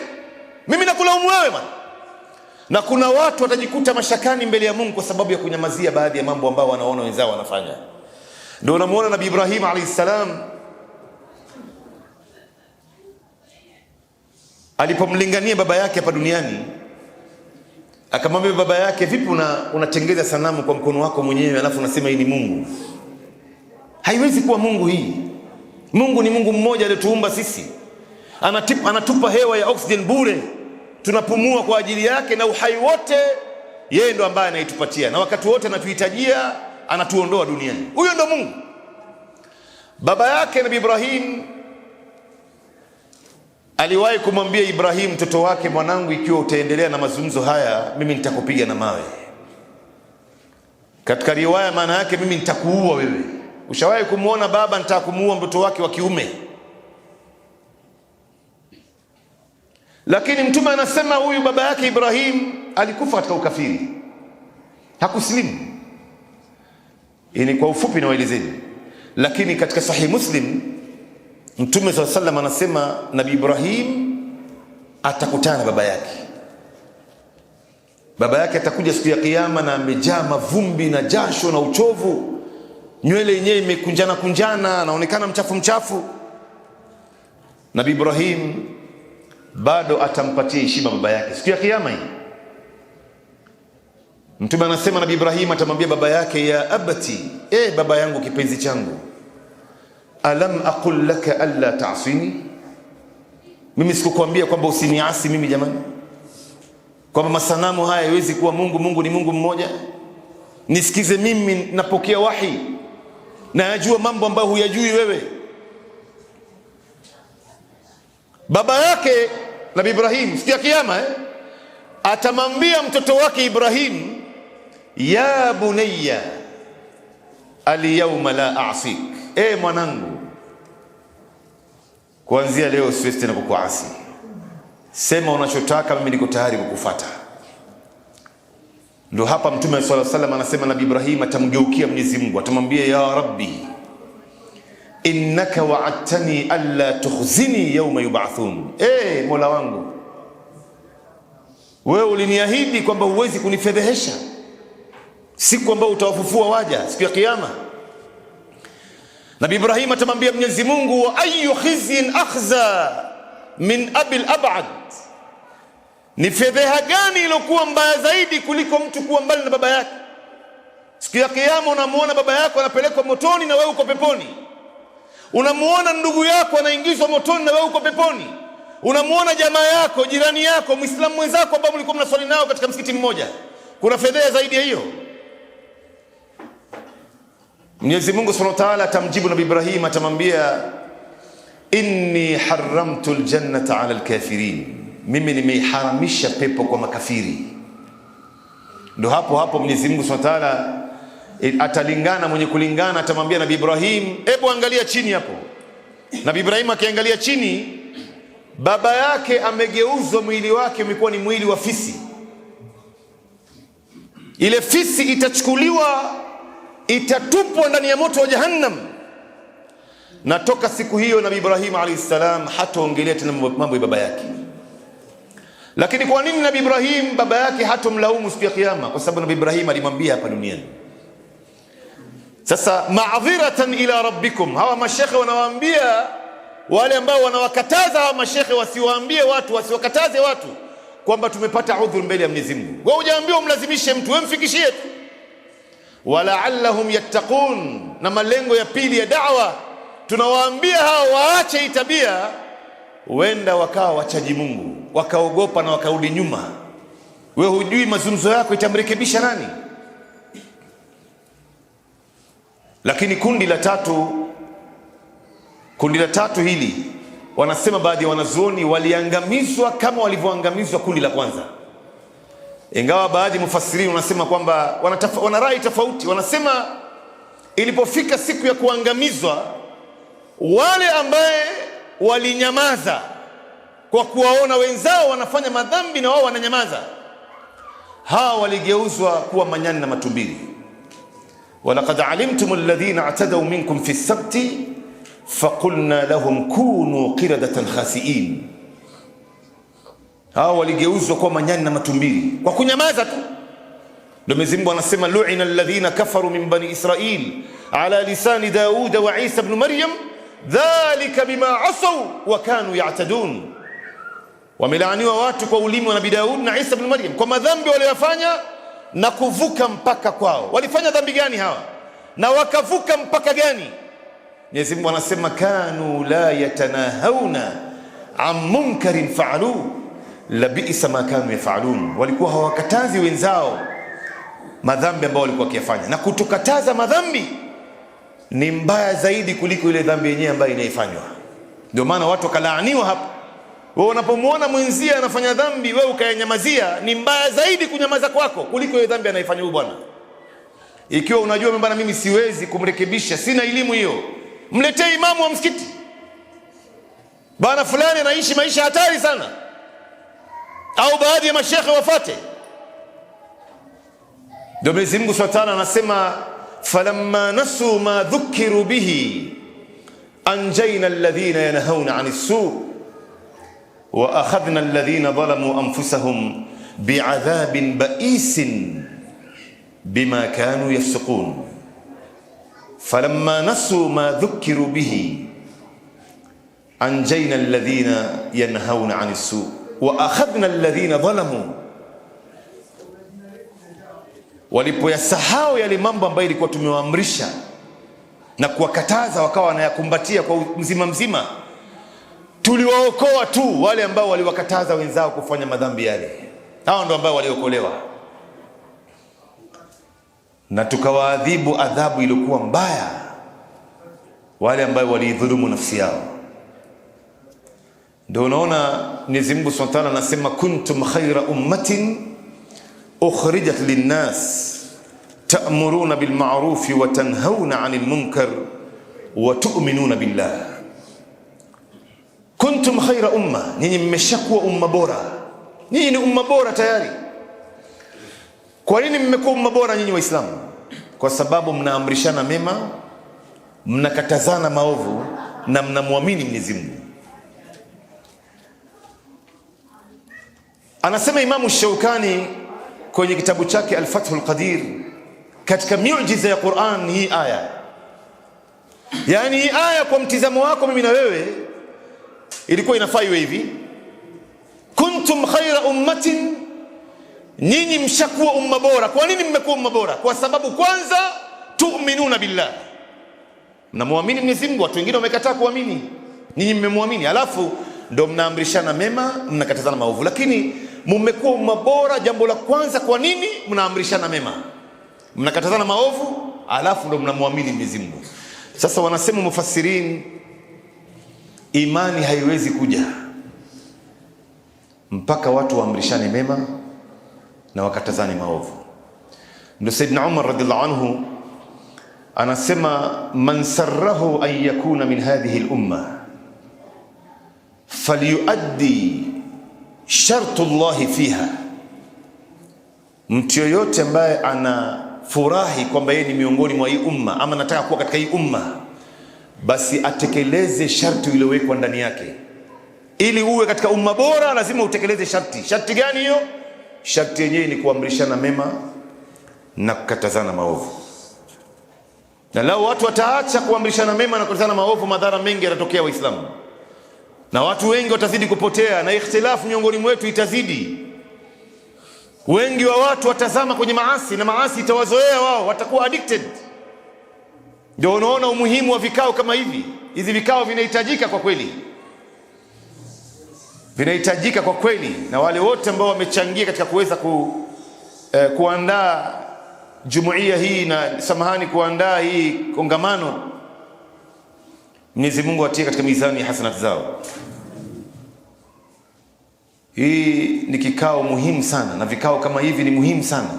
Mimi nakulaumu wewe man. Na kuna watu watajikuta mashakani mbele ya Mungu kwa sababu ya kunyamazia baadhi ya mambo ambao wanaona wenzao wanafanya. Ndio unamuona Nabii Ibrahim alayhi salam alipomlingania baba yake hapa duniani, akamwambia baba yake, vipi unatengeza sanamu kwa mkono wako mwenyewe alafu unasema hii ni Mungu? Haiwezi kuwa Mungu hii. Mungu ni Mungu mmoja aliyetuumba sisi. Anatupa hewa ya oxygen bure, tunapumua kwa ajili yake, na uhai wote yeye ndo ambaye anaitupatia, na wakati wote anatuhitajia anatuondoa duniani. Huyo ndo Mungu. Baba yake Nabii Ibrahim aliwahi kumwambia Ibrahim mtoto wake, mwanangu, ikiwa utaendelea na mazungumzo haya mimi nitakupiga na mawe. Katika riwaya maana yake mimi nitakuua wewe. Ushawahi kumuona baba anataka kumuua mtoto wake wa kiume? Lakini mtume anasema huyu baba yake Ibrahim alikufa katika ukafiri, hakusilimu. Ni kwa ufupi na waelezeni. Lakini katika Sahih Muslim Mtume sallallahu alayhi wasallam anasema Nabii Ibrahim atakutana na baba yake. Baba yake atakuja siku ya kiyama na amejaa mavumbi na jasho na uchovu, nywele yenyewe imekunjana, anaonekana mchafu. Nabii Ibrahim bado atampatia heshima baba yake siku ya kiyama hii. Mtume anasema Nabii Ibrahim atamwambia baba yake, ya abati, baba yangu kipenzi changu, alam aqul laka alla ta'sini, mimi sikukwambia kwamba usiniasi mimi jamani? Kwamba masanamu haya haiwezi kuwa Mungu, Mungu ni Mungu mmoja? Nisikize mimi, napokea wahi na yajua mambo ambayo huyajui wewe. Baba yake Nabii Ibrahim siku ya kiyama atamwambia mtoto wake Ibrahim, ya bunayya al-yawma la a'sik, mwanangu, kuanzia leo siwezi tena kukuasi. Sema unachotaka, mimi niko tayari kukufuata. Ndio hapa Mtume sallallahu alaihi wasallam anasema Nabii Ibrahim atamgeukia Mwenyezi Mungu, atamwambia, ya Rabbi, innaka wa'adtani alla tukhzini yawma yub'athun. Mola wangu, wewe uliniahidi kwamba huwezi kunifedhehesha siku ambayo utawafufua waja siku ya kiyama. Nabii Ibrahim atamwambia Mwenyezi Mungu, wa ayu khizyin akhza min abil ab'ad, ni fedheha gani iliyokuwa mbaya zaidi kuliko mtu kuwa mbali na baba yake? Siku ya kiyama unamuona baba yako anapelekwa motoni na wewe uko peponi. Unamuona ndugu yako anaingizwa motoni na wewe uko peponi. Unamuona jamaa yako, jirani yako, Muislamu mwenzako ambao mlikuwa mnaswali nao katika msikiti mmoja. Kuna fedheha zaidi ya hiyo? Mwenyezi Mungu Subhanahu wa Ta'ala atamjibu Nabii Ibrahim, atamwambia, inni haramtu aljannata ala alkafirin, mimi nimeiharamisha pepo kwa makafiri. Ndio hapo Mwenyezi Mungu Subhanahu wa Ta'ala atalingana, mwenye kulingana atamwambia Nabii Ibrahim, hebu angalia chini hapo. Nabii Ibrahim akiangalia chini, baba yake amegeuzwa, mwili wake umekuwa ni mwili wa fisi. Ile fisi itachukuliwa, itatupwa ndani ya moto wa Jahannam. Na toka siku hiyo Nabii Ibrahim alayhi salam hataongelea tena mambo ya baba yake. Lakini kwa nini Nabii Ibrahim baba yake hatomlaumu siku ya kiyama? Kwa sababu Nabii Ibrahim alimwambia hapa duniani. Sasa ma'dhiratan ila rabbikum, hawa mashekhe wanawaambia wale ambao wanawakataza hawa mashekhe wasiwaambie watu, wasiwakataze watu, kwamba tumepata udhur mbele ya Mwenyezi Mungu. Wewe hujaambiwa umlazimishe mtu, wewe mfikishie tu. Walaallahum yattaqun, na malengo ya pili ya da'wa tunawaambia hao waache hii tabia, huenda wakawa wachaji Mungu, wakaogopa na wakarudi nyuma. Wewe hujui mazungumzo yako itamrekebisha nani. Lakini kundi la tatu hili, wanasema baadhi ya wanazuoni waliangamizwa kama walivyoangamizwa kundi la kwanza, ingawa baadhi mufassirini wanasema kwamba wana rai tofauti. Wanasema ilipofika siku ya kuangamizwa, wale ambaye walinyamaza kwa kuwaona wenzao wanafanya madhambi na wao wananyamaza, hawa waligeuzwa kuwa manyani na matumbili. walaqad alimtum alladhina atadaw minkum fi as-sabti faqulna lahum kunu qiradatan khasiin. Hawa waligeuzwa kuwa manyani na matumbili kwa kunyamaza tu. Ndio Mwenyezi Mungu anasema lu'ina alladhina kafaru min bani Israil ala lisani Daud wa Isa ibn Maryam dhalika bima asaw wa kanu ya'tadun. Wamelaaniwa watu kwa ulimi wa Nabii Daud na Isa ibn Maryam kwa madhambi waliyofanya na kuvuka mpaka kwao. Walifanya dhambi gani hawa na wakavuka mpaka gani? Mwenyezi Mungu anasema kanu la yatanahawna an munkarin fa'alu labisa ma kanu yaf'alun. Walikuwa hawakatazi wenzao madhambi ambayo walikuwa wakiyafanya, na kutukataza madhambi ni mbaya zaidi kuliko ile dhambi yenyewe ambayo inaifanywa. Ndio maana watu wakalaaniwa hapa. Wewe unapomwona mwenzie anafanya dhambi wewe ukayanyamazia, ni mbaya zaidi kunyamaza kwako kuliko ile dhambi anaifanya huyo bwana. Ikiwa unajua bwana mimi siwezi kumrekebisha, sina elimu hiyo, mletee imamu wa msikiti. Bwana fulani anaishi maisha hatari sana, au baadhi ya mashekhe wafate. Ndio Mwenyezi Mungu Subhanahu wa Ta'ala anasema falamma nasu ma dhukiru bihi anjayna alladhina yanhauna 'anis su' wa akhadhna alladhina dhalamu anfusahum bi'adhabin ba'isin bima kanu yafsukun. falamma nasu ma dhukiru bihi anjayna alladhina yanhauna 'anis su' wa akhadhna alladhina dhalamu, walipoyasahau yale mambo ambayo ilikuwa tumewaamrisha na kuwakataza wakawa wanayakumbatia kwa mzima mzima, tuliwaokoa tu wale ambao waliwakataza wenzao kufanya madhambi yale. Hao ndio ambao waliokolewa, na tukawaadhibu adhabu iliyokuwa mbaya wale ambao walidhulumu nafsi yao. Ndio unaona Mwenyezi Mungu Subhanahu wa Ta'ala anasema kuntum khayra ummatin ukhrijat linnas ta'muruna bil ma'ruf wa tanhauna 'anil munkar wa tu'minuna billah. Kuntum khayra umma, nyinyi mmeshakuwa umma bora. Nyinyi ni umma bora tayari. Kwa nini mmekuwa umma bora nyinyi Waislamu? Kwa sababu mnaamrishana mema, mnakatazana maovu na mnamwamini Mwenyezi Mungu. Anasema Imamu Shaukani kwenye kitabu chake Al-Fathul Qadir, katika miujiza ya Qur'an hii aya, yani hii aya kwa mtizamo wako mimi na wewe ilikuwa inafaa iwe hivi: kuntum khayra ummatin, nyinyi mshakuwa umma bora. Kwa nini mmekuwa umma bora? Kwa sababu kwanza tu'minuna billah, mnamwamini Mwenyezi Mungu. Watu wengine wamekataa kuamini, nyinyi mmemwamini, alafu ndo mnaamrishana mema, mnakatazana maovu. Lakini mmekuwa umma bora, jambo la kwanza, kwa nini? Mnaamrishana mema, mnakatazana maovu, alafu ndo mnamwamini Mwenyezi Mungu. Sasa wanasema mufassirin, imani haiwezi kuja mpaka watu waamrishane mema na wakatazane maovu. Ndio Saidina Umar radhiallahu anhu anasema man sarrahu an yakuna min hadhihi al-umma falyuaddi shartu Allahi fiha, mtu yoyote ambaye anafurahi kwamba yeye ni miongoni mwa hii umma ama anataka kuwa katika hii umma, basi atekeleze sharti iliyowekwa ndani yake. Ili uwe katika umma bora lazima utekeleze sharti. Sharti gani hiyo? Sharti yenyewe ni kuamrishana mema na kukatazana maovu. Na lao watu wataacha kuamrishana mema na kukatazana maovu, madhara mengi yatatokea Waislamu, na watu wengi watazidi kupotea, na ikhtilafu miongoni mwetu itazidi. Wengi wa watu watazama kwenye maasi na maasi itawazoea wao, watakuwa addicted. Ndio unaona umuhimu wa vikao kama hivi. Hizi vikao vinahitajika kwa kweli, vinahitajika kwa kweli, na wale wote ambao wamechangia katika kuweza kuandaa jumuiya hii na kuandaa hii kongamano, Mwenyezi Mungu atie katika mizani ya hasanati zao. Hii ni kikao muhimu sana, na vikao kama hivi ni muhimu sana.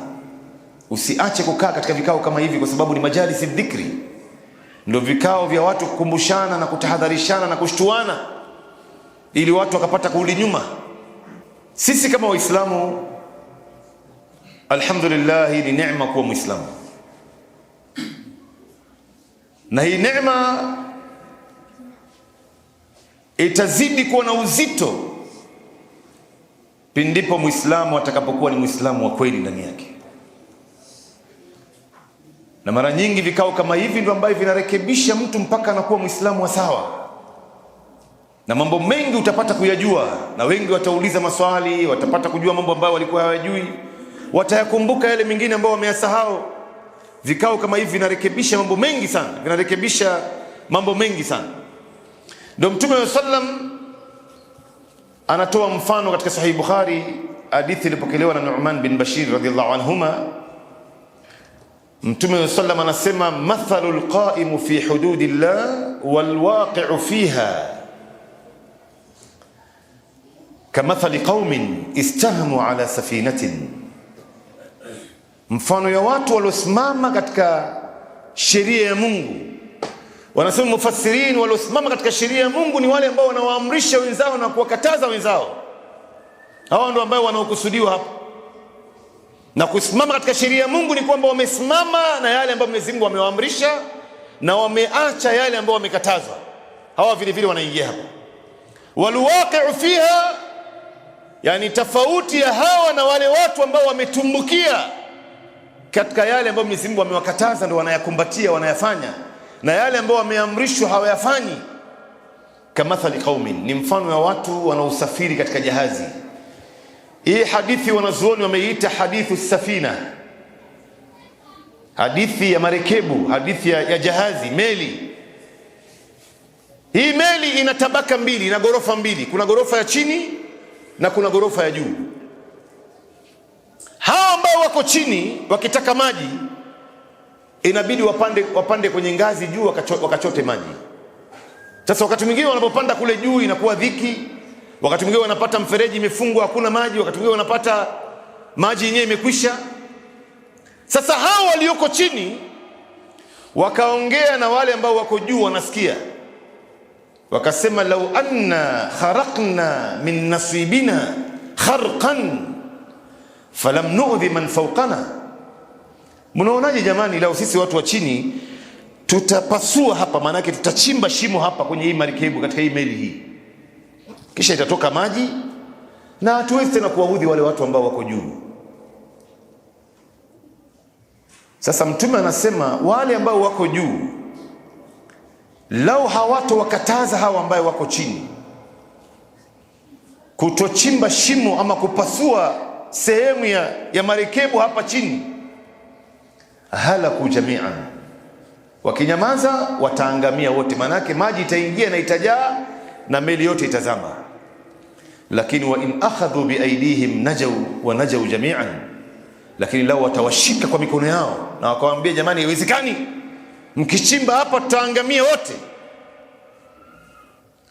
Usiache kukaa katika vikao kama hivi, kwa sababu ni majalisi dhikri, ndio vikao vya watu kukumbushana na kutahadharishana na kushtuana, ili watu wakapata kurudi nyuma. Sisi kama Waislamu, alhamdulillah, ni neema kuwa Muislamu, na hii neema itazidi kuwa na uzito pindipo Muislamu atakapokuwa ni Muislamu wa kweli ndani yake. Na mara nyingi vikao kama hivi ndio ambavyo vinarekebisha mtu mpaka anakuwa Muislamu wa sawa, na mambo mengi utapata kuyajua, na wengi watauliza maswali, watapata kujua mambo ambayo walikuwa hawajui, watayakumbuka yale mengine ambayo wameyasahau. Vikao kama hivi vinarekebisha mambo mengi sana, vinarekebisha mambo mengi sana. Ndio Mtume wa sallam anatoa mfano katika Sahih Bukhari, hadithi ilipokelewa na Nu'man bin Bashir radhiyallahu anhuma. Mtume wa sallam anasema, mathalul qa'imu fi hududillah wal waqi'u fiha kamathali qaumin istahmu ala safinatin, mfano ya watu waliosimama katika sheria ya Mungu. Wanasema mufassirin, waliosimama katika sheria ya Mungu ni wale ambao wanawaamrisha wenzao na kuwakataza wenzao. Hao ndio ambao wanaokusudiwa hapa. Na kusimama katika sheria ya Mungu ni kwamba wamesimama na yale ambayo Mwenyezi Mungu amewaamrisha na wameacha yale ambayo wamekatazwa. Hawa vile vile wanaingia hapa. Walwaqi'u fiha, yani tofauti ya hawa na wale watu ambao wametumbukia katika yale ambayo Mwenyezi Mungu amewakataza, ndio wanayakumbatia, wanayafanya, na yale ambao wameamrishwa hawayafanyi. Kamathali qaumin, ni mfano wa watu wanaosafiri katika jahazi. Hii hadithi wanazuoni wameiita hadithu safina, hadithi ya marekebu, hadithi ya jahazi, meli. Hii meli ina tabaka mbili, ina ghorofa mbili, kuna ghorofa ya chini na kuna ghorofa ya juu. Hao ambao wako chini wakitaka maji inabidi wapande kwenye ngazi juu wakachote maji. Sasa wakati mwingine wanapopanda kule juu inakuwa dhiki, wakati mwingine wanapata mfereji imefungwa hakuna maji, wakati mwingine wanapata maji yenyewe imekwisha. Sasa hao walioko chini wakaongea na wale ambao wako juu wanasikia, wakasema, lau anna kharaqna min nasibina kharqan falam nu'dhi man fawqana. Mnaonaje jamani, lau sisi watu wa chini tutapasua hapa, maana yake tutachimba shimo hapa kwenye hii marikebu, katika hii meli hii, kisha itatoka maji na hatuwezi tena kuwaudhi wale watu ambao wako juu. Sasa Mtume anasema wale ambao wako juu, lau hawato wakataza hawa ambao wako chini kutochimba shimo ama kupasua sehemu ya marikebu hapa chini, halaku jami'an, wakinyamaza wataangamia wote, manake maji itaingia na itajaa na meli yote itazama. Lakini wa in akhadhu bi aidihim najaw wa najaw jami'an, lakini lao watawashika kwa mikono yao na wakawaambia, jamani, haiwezekani, mkichimba hapa tutaangamia wote,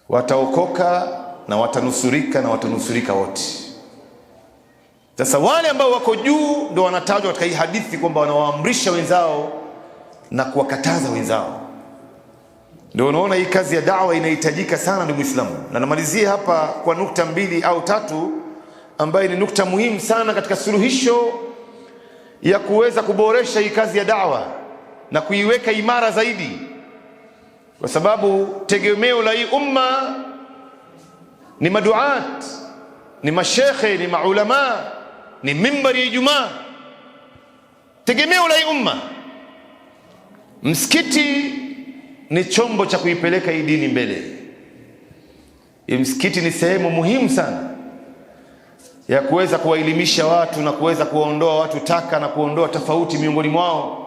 wataokoka na watanusurika na watanusurika wote. Sasa wale ambao wako juu ndio wanatajwa katika hii hadithi kwamba wanawaamrisha wenzao na kuwakataza wenzao. Ndio unaona hii kazi ya da'wa inahitajika sana, ndugu Muislamu. Na namalizia hapa kwa nukta mbili au tatu ambayo ni nukta muhimu sana katika suluhisho ya kuweza kuboresha hii kazi ya da'wa na kuiweka imara zaidi, kwa sababu tegemeo la hii umma ni maduat, ni mashekhe, ni maulama, ni mimbari ya Ijumaa. Tegemeo la hii umma, msikiti ni chombo cha kuipeleka hii dini mbele. Hii msikiti ni sehemu muhimu sana. ya kuweza kuwaelimisha watu na kuweza kuwaondoa watu taka na kuondoa tofauti miongoni mwao.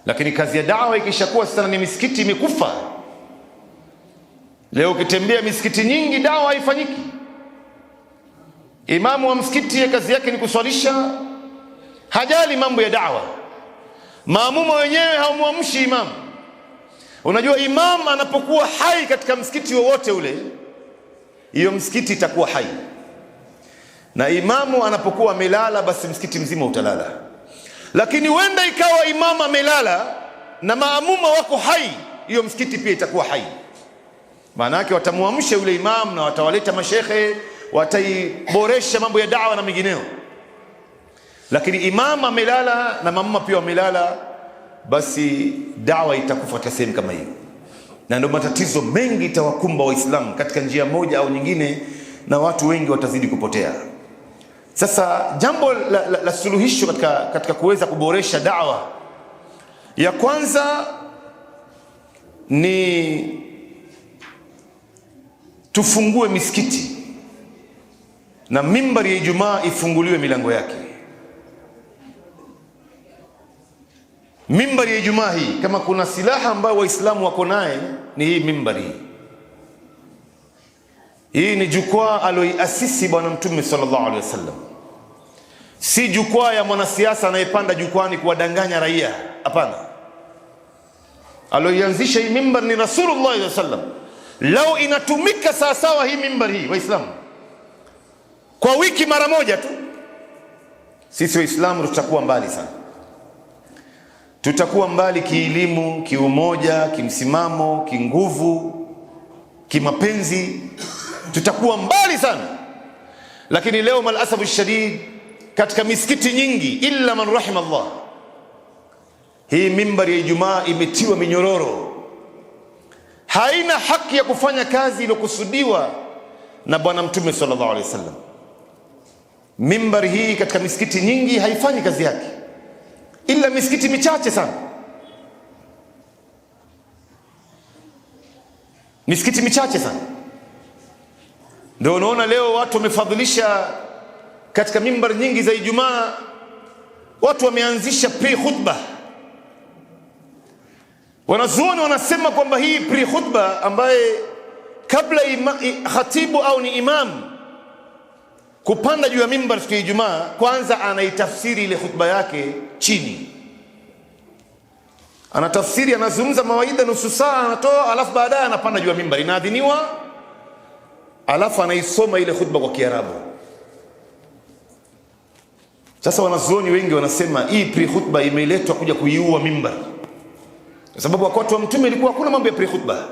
Lakini kazi ya da'wa ikishakuwa sasa ni misikiti imekufa. Leo ukitembea misikiti nyingi da'wa haifanyiki. Imamu wa msikiti ya kazi yake ni kuswalisha, hajali mambo ya da'wa. Maamuma wenyewe hawamuamshi imamu. Unajua imam anapokuwa hai katika msikiti wowote ule, hiyo msikiti itakuwa hai. Na imamu anapokuwa amelala, basi msikiti mzima utalala. Lakini wenda ikawa imamu amelala na maamuma wako hai, hiyo msikiti pia itakuwa hai. Maana yake watamuamsha yule imamu na watawaleta mashekhe, wataiboresha mambo ya da'wa na mengineo. Lakini imamu amelala na maamuma pia wamelala, basi da'wa itakufa katika sehemu kama hiyo. Na ndio matatizo mengi itawakumba Waislamu katika njia moja au nyingine, na watu wengi watazidi kupotea. Sasa jambo la suluhisho katika kuweza kuboresha da'wa, ya kwanza ni tufungue misikiti na mimbari ya Ijumaa ifunguliwe milango yake. Mimbari ya Ijumaa hii, kama kuna silaha ambayo Waislamu wako naye, ni hii mimbari. Hii ni jukwaa aloiasisi Bwana Mtume sallallahu alaihi wasallam. Si jukwaa ya mwanasiasa anayepanda jukwani kuwadanganya raia, hapana. Aloianzisha hii mimbar ni Rasulullah sallallahu alaihi wasallam. Lao inatumika sawasawa hii mimbar hii, Waislamu, kwa wiki mara moja tu, sisi Waislamu tutakuwa mbali sana. Tutakuwa mbali kielimu, kiumoja, kimsimamo, kinguvu, kimapenzi, tutakuwa mbali sana. Lakini leo malasafu shadid, katika misikiti nyingi, illa man rahima Allah, hii mimbari ya Ijumaa imetiwa minyororo. Haina haki ya kufanya kazi iliyokusudiwa na Bwana Mtume sallallahu alaihi wasallam. Mimbari hii katika misikiti nyingi haifanyi kazi yake, ila misikiti michache sana. Misikiti michache sana. Ndio unaona leo watu wamefadhilisha katika mimbari nyingi za Ijumaa, watu wameanzisha pre-khutbah. Wanazuoni wanasema kwamba hii pre-khutbah ambaye kabla khatibu au ni imam kupanda juu ya mimbar siku ya Ijumaa, kwanza anaitafsiri ile khutba yake chini. Anatafsiri, anazungumza mawaidha nusu saa anatoa, alafu baadaye anapanda juu ya mimbar, inaadhiniwa, alafu anaisoma ile khutba kwa Kiarabu. Sasa wanazuoni wengi wanasema hii pre-khutbah imeletwa kuja kuiua mimbar. Kwa sababu wakati wa Mtume ilikuwa hakuna mambo ya pre-khutbah.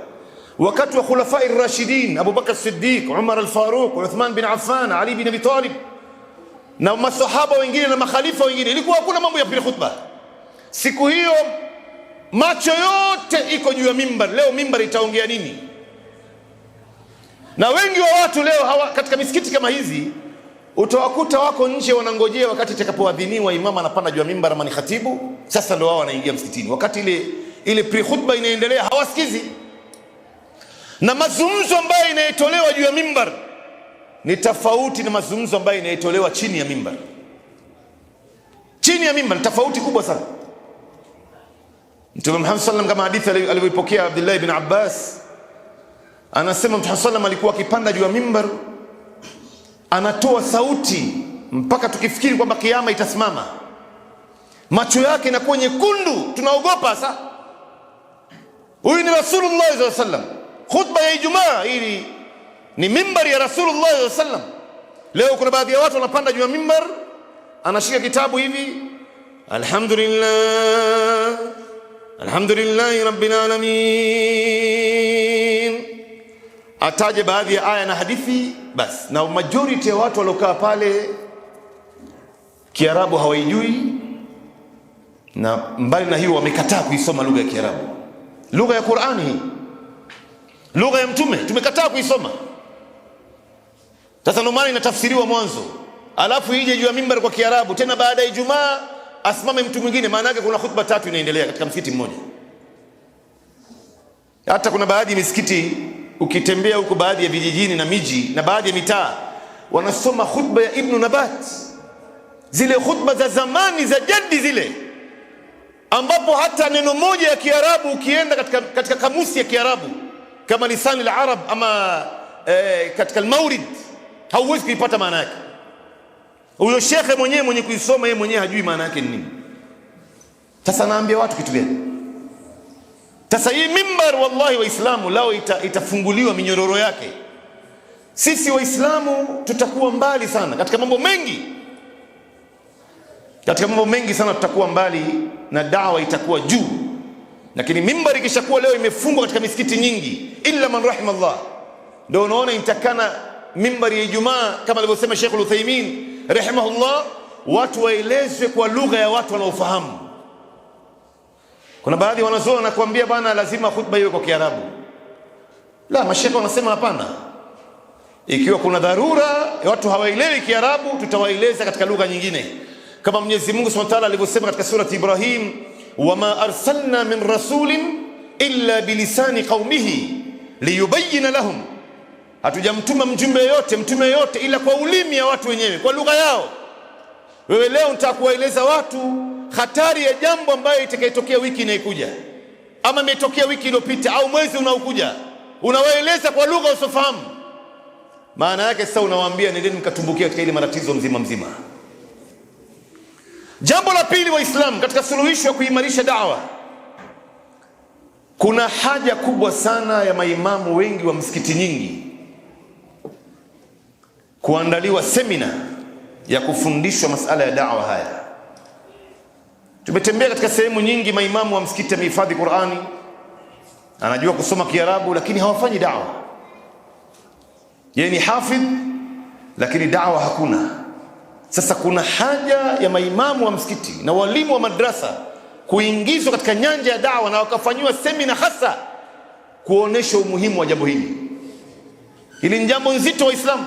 Wakati wa khulafai rashidin, Abu Bakar Siddiq, Umar al-Faruq, Uthman bin Affan, Ali bin Abi Talib na masahaba wengine na makhalifa wengine, ilikuwa hakuna mambo ya pre-khutbah. Siku hiyo macho yote iko juu ya mimbar. Leo mimbar itaongea nini? Na wengi wa watu leo katika misikiti kama hizi utawakuta wako nje wanangojea wakati itakapoadhiniwa, imama anapanda juu ya mimbar ama ni khatibu, sasa ndio wao wanaingia msikitini. Wakati ile pre-khutbah inaendelea hawasikizi. Na mazungumzo ambayo inayotolewa juu ya mimbar ni tofauti na mazungumzo ambayo inayotolewa chini ya mimbar. Chini ya mimbar ni tofauti kubwa sana. Mtume Muhammad sallam, kama hadithi aliyopokea Abdullah ibn Abbas, anasema Mtume sallam alikuwa akipanda juu ya mimbar, anatoa sauti mpaka tukifikiri kwamba kiyama itasimama. Macho yake yanakuwa nyekundu, tunaogopa sasa. Huyu ni Rasulullah sallallahu alaihi wasallam. Khutba ya Ijumaa hii ni mimbari ya Rasulullah sallallahu alaihi wasallam. Leo kuna baadhi ya watu wanapanda juu ya mimbar, anashika kitabu hivi, alhamdulillah alhamdulillahi rabbil alamin, ataje baadhi ya aya na hadithi basi. Na majority ya watu waliokaa pale Kiarabu hawaijui, na mbali na hiyo wamekataa kuisoma lugha ya Kiarabu, lugha ya Qur'ani hii, lugha ya Mtume tumekataa kuisoma. Sasa ndio maana inatafsiriwa mwanzo, alafu ije juu ya mimbar kwa Kiarabu, tena baada ya Ijumaa asimame mtu mwingine. Maana yake kuna khutba tatu inaendelea katika msikiti mmoja. Hata kuna baadhi ya misikiti ukitembea huko, baadhi ya vijijini na miji na baadhi ya mitaa, wanasoma khutba ya Ibn Nabat, zile khutba za zamani za jadi zile, ambapo hata neno moja ya Kiarabu ukienda katika kamusi ya Kiarabu kama Lisan al-Arab ama katika al-Mawrid hauwezi kuipata maana yake. Huyo shekhe mwenyewe mwenye kuisoma yeye mwenyewe hajui maana yake ni nini. Sasa naambia watu kitu gani? Sasa hii mimbar, wallahi Waislamu lao itafunguliwa minyororo yake, sisi Waislamu tutakuwa mbali sana katika mambo mengi. Katika mambo mengi sana tutakuwa mbali na dawa itakuwa juu. Lakini mimbar ikishakuwa leo imefungwa katika misikiti nyingi, illa man rahimallah, ndio unaona intakana mimbar ya Ijumaa kama alivyosema Sheikh Al-Uthaymeen rahimahullah, watu waelezwe kwa lugha ya watu wanaofahamu. Kuna baadhi wanazoa na kuambia bana lazima khutba iwe kwa Kiarabu. La, mashekhe wanasema hapana. Ikiwa kuna dharura watu hawaelewi Kiarabu, tutawaeleza katika lugha nyingine. Kama Mwenyezi Mungu Subhanahu wa Ta'ala alivyosema katika surati Ibrahim, wama arsalna min rasulin illa bilisani qaumihi liyubayyana lahum, hatujamtuma mtume yote ila kwa ulimi ya watu wenyewe, kwa lugha yao. Wewe leo nitakuwaeleza watu hatari ya jambo ambayo itakayotokea wiki inayokuja, ama imetokea wiki iliyopita au mwezi unaokuja, unawaeleza kwa lugha usofahamu maana yake. Sasa unawaambia nendeni mkatumbukia katika ile matatizo mzima. Jambo la pili, Waislamu, katika suluhisho ya kuimarisha da'wa, kuna haja kubwa sana ya maimamu wengi wa msikiti nyingi kuandaliwa semina ya kufundishwa masala ya da'wa haya. Tumetembea katika sehemu nyingi, maimamu wa msikiti amehifadhi Qur'ani, anajua kusoma Kiarabu, lakini hawafanyi da'wa. Yeye ni hafidh lakini da'wa hakuna. Sasa kuna haja ya maimamu wa msikiti na walimu wa madrasa kuingizwa katika nyanja ya da'wa na wakafanywa semina hasa kuonesha umuhimu wa jambo hili. Hili ni jambo nzito Waislamu.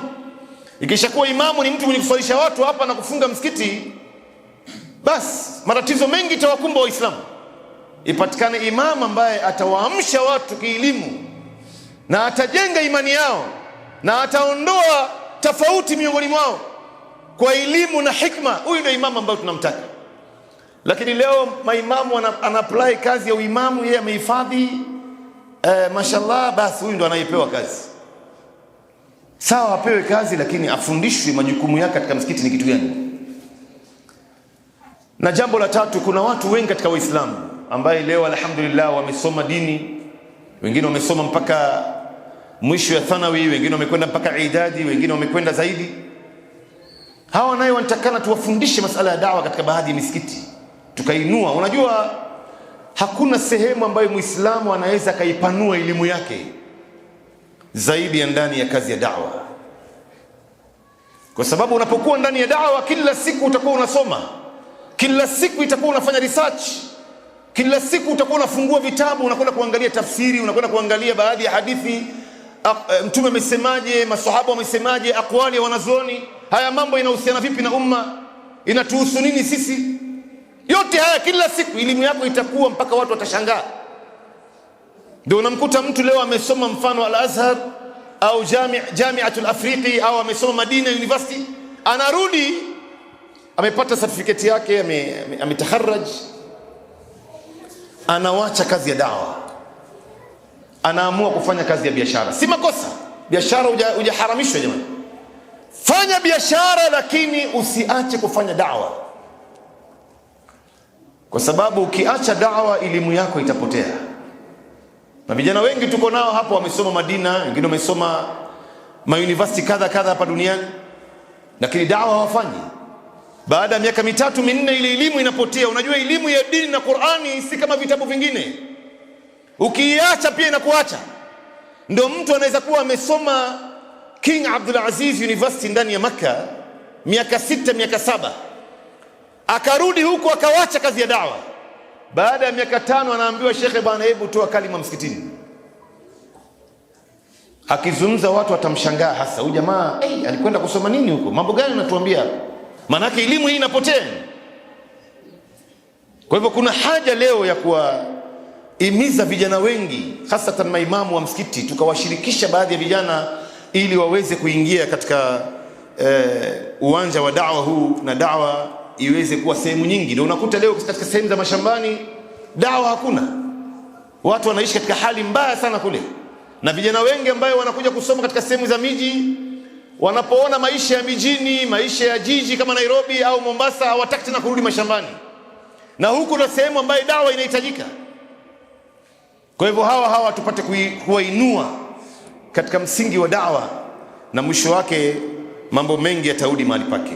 Ikishakuwa imamu ni mtu mwenye kuswalisha watu hapa na kufunga msikiti, basi matatizo mengi itawakumba Waislamu. Ipatikane imamu ambaye atawaamsha watu kielimu na atajenga imani yao na ataondoa tofauti miongoni mwao kwa elimu na hikma. Huyu ndio imamu ambaye tunamtaka. Lakini leo maimamu ana apply kazi ya uimamu, yeye amehifadhi mashallah, basi huyu ndio anayepewa kazi. Sawa, apewe kazi, lakini afundishwe majukumu yake katika msikiti ni kitu gani. Na jambo la tatu, kuna watu wengi katika Waislamu ambaye leo alhamdulillah wamesoma dini, wengine wamesoma mpaka mwisho ya thanawi, wengine wamekwenda mpaka idadi, wengine wamekwenda zaidi. Hawa nayo wanatakana tuwafundishe masala ya da'wa katika baadhi ya misikiti, tukainua. Unajua hakuna sehemu ambayo Muislamu anaweza kaipanua elimu yake zaidi ya ndani ya kazi ya da'wa, kwa sababu unapokuwa ndani ya da'wa kila siku utakuwa unasoma, kila siku itakuwa unafanya research, kila siku utakuwa unafungua vitabu, unakwenda kuangalia tafsiri, unakwenda kuangalia baadhi ya hadithi, mtume amesemaje, maswahaba wamesemaje, aqwali ya wanazuoni. Haya mambo inahusiana vipi na umma, inatuhusu nini sisi? Yote haya kila siku elimu yako itakuwa mpaka watu watashangaa. Ndio unamkuta mtu leo amesoma mfano Al-Azhar au Jami'atul Afriqi au amesoma Madina University, anarudi amepata certificate yake, ametaharraj, anawacha kazi ya da'wa, anaamua kufanya kazi ya biashara. Si makosa, biashara hujaharamishwa jamani. Fanya biashara, lakini usiache kufanya da'wa, kwa sababu ukiacha da'wa elimu yako itapotea. Na vijana wengi tuko nao hapo wamesoma Madina, wengine wamesoma university kadha hapa duniani, lakini da'wa hawafanyi. Baada ya miaka 3-4 ile elimu inapotea. Unajua elimu ya dini na Qur'ani si kama vitabu vingine, ukiacha pia inakuacha. Ndio mtu anaweza kuwa amesoma King Abdul Aziz University ndani ya Makkah miaka 6 miaka 7, akarudi huko akawacha kazi ya da'wa. Baada ya miaka 5 anaambiwa shekhe, bwana hebu toa kalima msikitini. Akizungumza watu watamshangaa, hasa huyu jamaa alikwenda kusoma nini huko, mambo gani anatuambia? Maana elimu hii inapotea. Kwa hivyo kuna haja leo ya kuwahimiza vijana wengi, hasa maimamu wa msikiti, tukawashirikisha baadhi ya vijana ili waweze kuingia katika uwanja wa da'wa huu na da'wa iweze kuwa sehemu nyingi. Ndio unakuta leo katika sehemu za mashambani da'wa hakuna, watu wanaishi katika hali mbaya sana kule, na vijana wengi ambao wanakuja kusoma katika sehemu za miji, wanapoona maisha ya mijini, maisha ya jiji kama Nairobi au Mombasa, hawataki tena kurudi mashambani, na huku na sehemu ambayo da'wa inahitajika. Kwa hivyo hawa tupate kuwainua katika msingi wa da'wa, na mwisho wake mambo mengi yatarudi mahali pake.